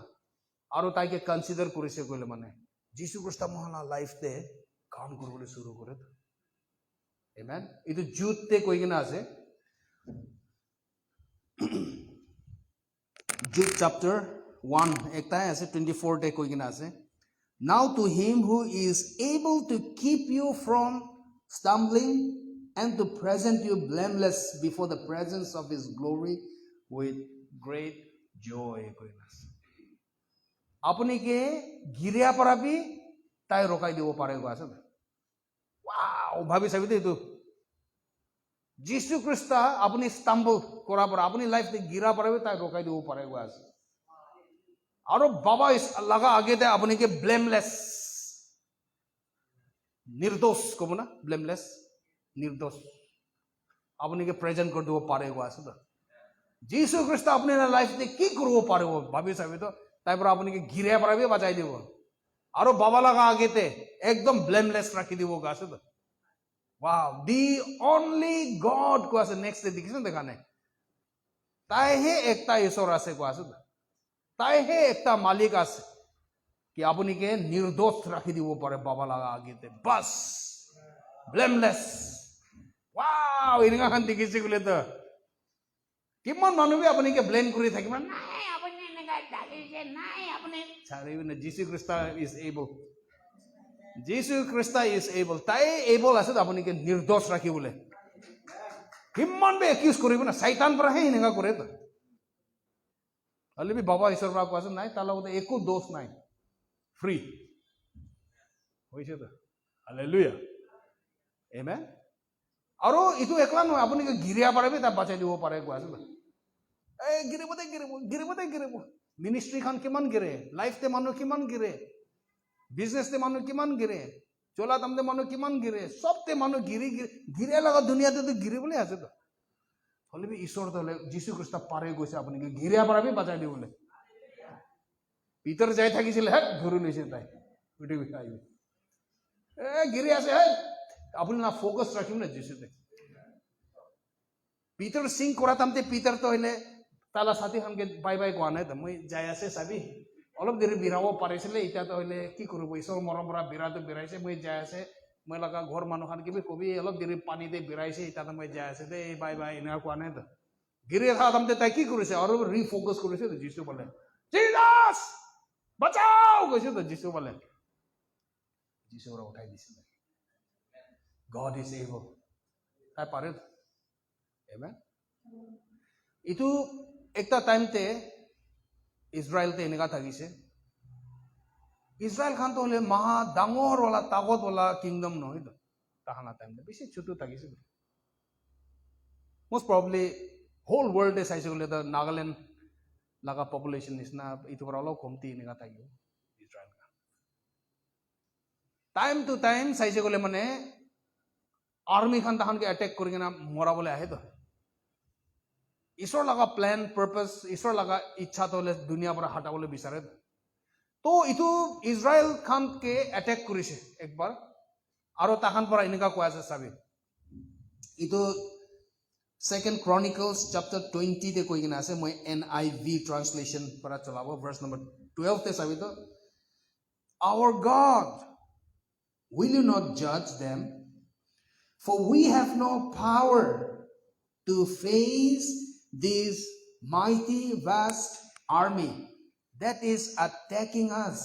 আর তাইকে কনসিডার করেছে কইলে মানে যিশু খ্রিস্ট মহানা লাইফতে কাম করবলে শুরু করে তো আমেন এটা জুততে কই কিনা আছে jute chapter 1 ekta ase 24 te koi kina ase now to him who is able to keep you from stumbling and to present you blameless before the presence of his glory with great joy koi na ase apni ke giriya para bhi tai rokai dibo parego ase wow bhabi sabi to Jesus Christ apni stumble kora para apni life te gira para bhi tai rokai dibo parego ase और बाबा इस लगा आगे दे अपने के blameless निर्दोष को बोला blameless निर्दोष अपने के प्रेजेंट कर दो पारे हुआ ऐसा जीसु ख्रिस्ट अपने लाइफ में की करो पारे हो भाभी साहब तो ताई पर अपने के गिरे पर भी बचाई दे वो और बाबा लगा आगे थे एकदम ब्लेमलेस रखी दी वो गासे तो वाह दी ओनली गॉड को ऐसे नेक्स्ट डे दिखी ना दिखाने ताई है एकता ईश्वर ऐसे को ऐसे তাই হে একটা মালিক আছে কি আপনি কে নির্দোষ রাখি দিব পারে বাবা লাগা আগেতে বাস ব্লেমলেস ওয়াও ইনগা খান দেখিছে গুলে তো কিমান মানুহে আপনি কে ব্লেম কৰি থাকিব নাই আপনি এনেকা ডালিছে নাই আপনি ছাড়িব না যীশু খ্রিস্ট ইজ এবল যীশু খ্রিস্ট ইজ এবল তাই এবল আছে আপনি কে নির্দোষ রাখিবলে কিমান বে একিউজ কৰিব না শয়তান পৰা হে এনেকা কৰে তো হ'লে বি বাবা ঈশ্বৰৰ পৰা কোৱাচোন নাই তাৰ লগতে একো দোষ নাই ফ্ৰী হৈছে তো হালেলুয়া আমেন আৰু ইটো একলা নহয় আপুনি গিৰিয়া পাৰে তাক বাচাই দিব পাৰে কোৱাচোন এই গিৰিব মিনিষ্ট্ৰীখন কিমান গিৰে লাইফতে মানুহ কিমান গিৰে বিজনেছতে মানুহ কিমান গিৰে চলা তামতে মানুহ কিমান গিৰে সবতে মানুহ গিৰিয়া লগা দুনিয়াতে গিৰিবলৈ আছে তো হ'লে বি ঈশ্বৰ হ'লে যীশু খ্ৰীষ্ট পাৰে গৈছে আপুনি গিৰিয়া পৰা বি বাচাই দিবলৈ ভিতৰত যাই থাকিছিল হে ধৰি লৈছে তাই উঠি আহিব গিৰি আছে হে আপুনি না ফোকাস ৰাখিব না যীশুতে পিটাৰ সিং কৰা তামতে পিটাৰ তো হলে তালা সাথী খানকে বাই বাই কোৱা নাই তো মই যাই আছে চাবি অলপ দেৰি বিৰাব পাৰিছিলে এতিয়া তো হলে কি কৰিব ঈশ্বৰৰ মৰম পৰা বিৰাটো বিৰাইছে মই যাই আছে মই লগা ঘৰ মানুহ খান কিবি কবি অলপ দেৰি পানীতে বিৰাইছে এতিয়া মই যাই আছে দে বাই বাই এনেকুৱা কোৱা নাই তো গিৰি থকা তামতে তাই কি কৰিছে আৰু ৰিফোকাস কৰিছে তো যীশু বোলে জিজাস বাঁচাও কৈছে তো যীশু বোলে যীশু পৰা উঠাই দিছিলে God is able. তাই পাৰে Amen. ইটো একটা টাইমতে ইজৰাইলতে এনেকা থাকিছে ইজৰাইল খান তো হলে মহা ডাঙৰ वाला তাকত वाला কিংডম নহয় তো তাহানা টাইমতে বেছি ছোট থাকিছে most probably whole world এ চাইছে গলে তো নাগালেণ্ড লাগা পপুলেশন নিচিনা ইটো পৰা অলপ কমতি এনেকা থাকিব ইজৰাইল টাইম টু টাইম চাইছে গলে মানে आर्मी खान तहन के अटैक करके ना मोरा बोले आहे तो ईश्वर लगा प्लान पर्पस ईश्वर लगा इच्छा तो ले दुनिया पर हटा बोले बिचारे तो इतु इजराइल खान के अटैक करिसे एक बार आरो तहन पर इनका कोया से साबि इतु सेकंड क्रॉनिकल्स चैप्टर 20 ते कोई ना से मैं NIV ट्रांसलेशन पर चलाबो वर्स नंबर 12 ते साबि तो our God will you not judge them for we have no power to face this mighty vast army that is attacking us.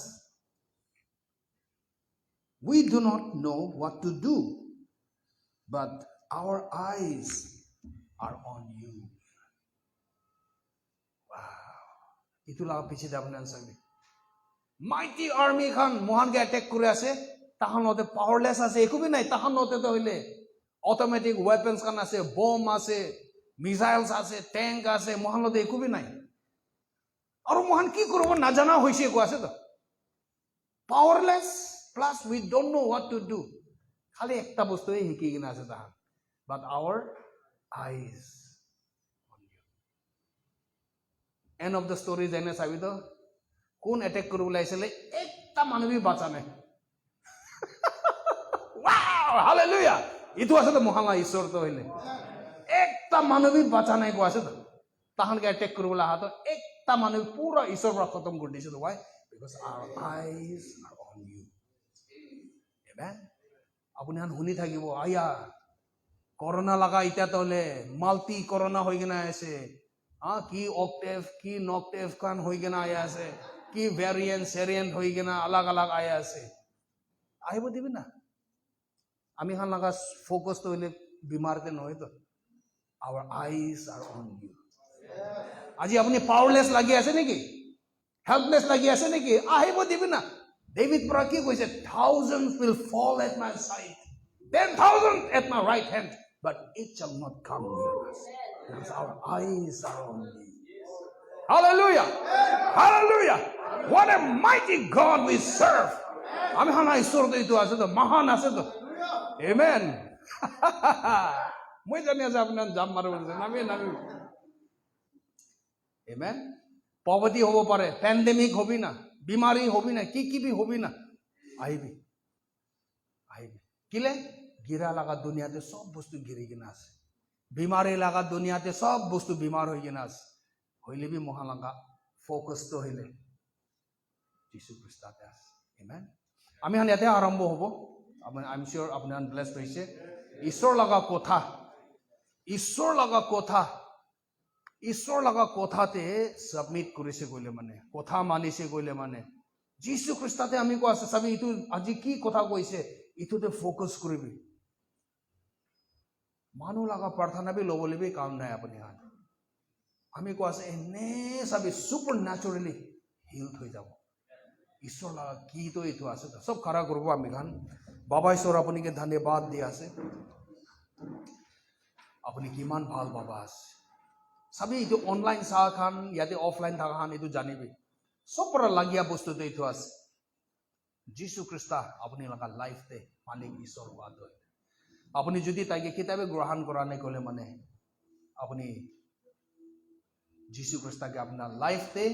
We do not know what to do, but our eyes are on you. Wow. Itu laga piche dabne answer. Mighty army khan mohan ke attack kore ase, tahan lote powerless ase, eko bhi nahi, tahan lote to hile. Automatic weapons kan ase, bomb ase, missiles ase, tank ase, mohan lote eko bhi nahi. Aru mohan ki korobo na jana hoise ko ase to. Powerless plus we don't know what to do. Khali ekta bostu e hiki gina ase tahan. But our eyes on you. End of the story jane sabi to. Kon attack koro bulaisile ekta manu bhi bacha nahi. Wow, hallelujah. Itu ase to mohalla ishwar to hoile. Ekta manu bhi bacha nahi ko ase to. Tahan ke attack koro bula ha to ekta manu pura ishwar pra khatam kor dise to why? Because our eyes are on you. Amen. Apuni han huni thakibo aya corona laga ita to le multi corona hoi gina ase ki octave ki noctave kan hoi gina aya ase ki variant hoi gina alag alag aya ase ahibo dibi na ami han laga focus to hile bimar te noy to our eyes are on you aji apni powerless lagi ase neki helpless lagi ase neki ahibo dibi na David pra ki koise thousands will fall at my side 10,000 at my right hand but it shall not come near us because our eyes are on you. Hallelujah! Hallelujah! What a mighty God we serve! Ami hana ishwar to itu ase to mahan ase to. Amen. Moi jani ase apnan jam maro nami. Amen. Poverty hobo pare, pandemic hobi na, bimari hobi na, ki bhi hobi na. Aibi. Kile गिरा लगा दुनिया ते सब वस्तु गिरी गिनास बीमारी लगा दुनिया ते सब वस्तु बीमार हो गिनास होइले भी मोहा लगा फोकस तो होइले जीसु ख्रीष्ट आते आमेन आमी हान याते आरंभ होबो आई एम श्योर आपन ब्लेस्ड होइसे ईश्वर लगा कोथाते सबमिट करिसे गइले माने कोथा मानिसे गइले माने जीसु ख्रीष्टते आमी को আছে सबै इतु আজি কি কথা কইছে इतुते फोकस करिबि मानु लगा प्रार्थना भी लोबले भी काम नहीं अपने हाथ আমি কোৱা আছে এনে সবে সুপাৰ ন্যাচুৰেলি হিলড হৈ যাব ঈশ্বৰ লগা কি তো এইটো আছে সব খাৰা কৰিব আমি গান বাবা ঈশ্বৰ আপুনিকে ধন্যবাদ দি আছে আপুনি কিমান ভাল বাবা আছে সবে এইটো অনলাইন চাহ খান ইয়াতে অফলাইন থাকা খান এইটো জানিবি সব পৰা লাগিয়া বস্তুটো এইটো আছে যীশু খ্ৰীষ্ট আপুনি লগা লাইফতে মালিক ঈশ্বৰ হোৱা হয় আপুনি যদি তাইকে কিতাবে গ্ৰহণ কৰা নাই ক'লে মানে আপুনি যীশু খ্ৰীষ্টকে আপোনাৰ লাইফতে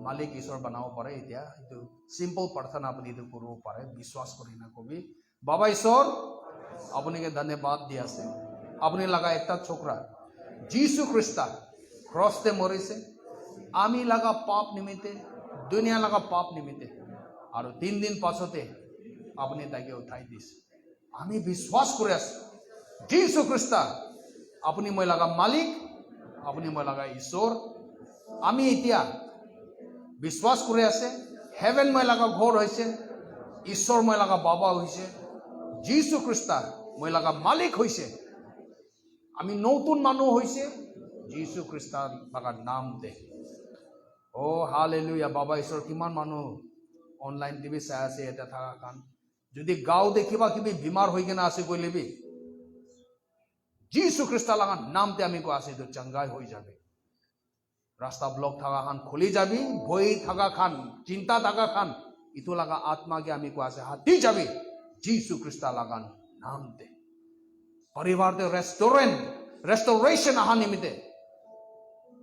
মালিক ঈশ্বৰ বনাব পাৰে এতিয়া এইটো সিম্পল প্ৰাৰ্থনা আপুনি এইটো কৰিব পাৰে বিশ্বাস কৰি না কবি বাবা ঈশ্বৰ আপুনিকে ধন্যবাদ দি আছে আপুনি লগা একটা ছোকৰা যীশু খ্ৰীষ্ট ক্ৰছতে মৰিছে আমি লগা পাপ নিমিত্তে দুনিয়া লগা পাপ নিমিত্তে আৰু 3 দিন পাছতে আপুনি তাকে উঠাই দিছে আমি বিশ্বাস কৰি আছো যীশু খ্ৰীষ্ট আপুনি মই লগা মালিক আপুনি মই লগা ঈশ্বৰ আমি এতিয়া বিশ্বাস কৰি আছে হেভেন মই লগা ঘৰ হৈছে ঈশ্বৰ মই লগা বাবা হৈছে যীশু খ্ৰীষ্ট মই লগা মালিক হৈছে আমি নতুন মানুহ হৈছে যীশু খ্ৰীষ্টৰ লগা নামতে ও হালেলুয়া বাবা ঈশ্বৰ কিমান মানুহ অনলাইন টিভি চাই আছে এটা থাকা কান যদি গাঁও দেখিবা কিবি বিমাৰ হৈ কিনা আছে কৈ লিবি যীশু খ্ৰীষ্ট লগা নামতে আমি কৈ আছে এইটো চংগাই হৈ যাবে रास्ता ब्लॉक थाका खान खुली जाबी भय थाका खान चिंता थाका खान इतो लगा आत्मा के आमी को आसे हाथी जाबी जीसु ख्रीष्टा लगान नाम दे परिवार दे रेस्टोरेशन आहा निमित्ते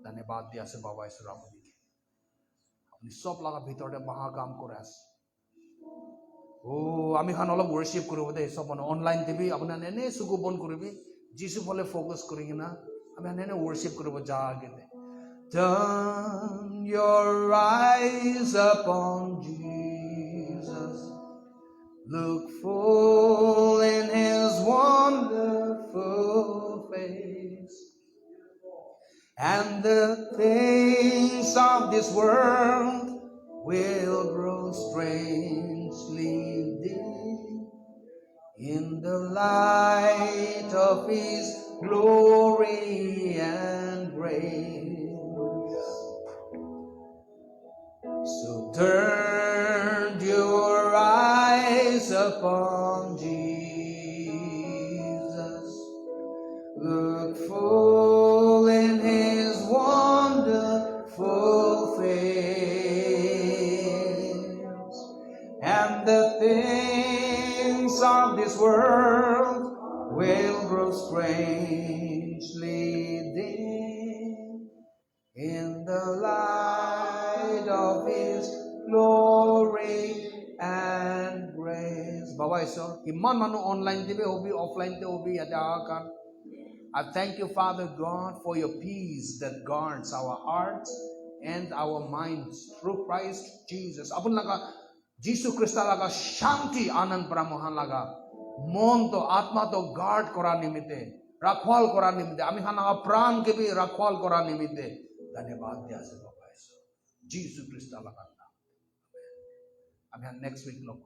धन्यवाद दिया से बाबा ईश्वर आपनी के अपनी सब लगा भीतर दे महा काम करे आसे ओ आमी खान अलग वर्शिप करिबो दे सब ऑनलाइन टीवी अपना नेने सुगु बन करिबी जीसु फले फोकस करिगिना आमी नेने वर्शिप करिबो जागे दे Turn your eyes upon Jesus. Look full in his wonderful face. And the things of this world will grow strangely dim in the light of his glory and grace. So turn your eyes upon Jesus. Look full in his wonderful face. And the things of this world will grow strangely dim in the light of his glory and grace. Baba Ishwar, kiman manu online tibe hobi, offline te hobi, yate akan. I thank you, Father God, for your peace that guards our hearts and our minds through Christ Jesus. Apun laga, Jesus Christ laga shanti anand pramohan laga. Mon to atma to guard kora nimite, rakhwal kora nimite. Ami khana pran ke bhi rakhwal kora nimite. धन्यवाद दिया से बाबा जीसु ख्रीष्ट लगा। अब next week लोग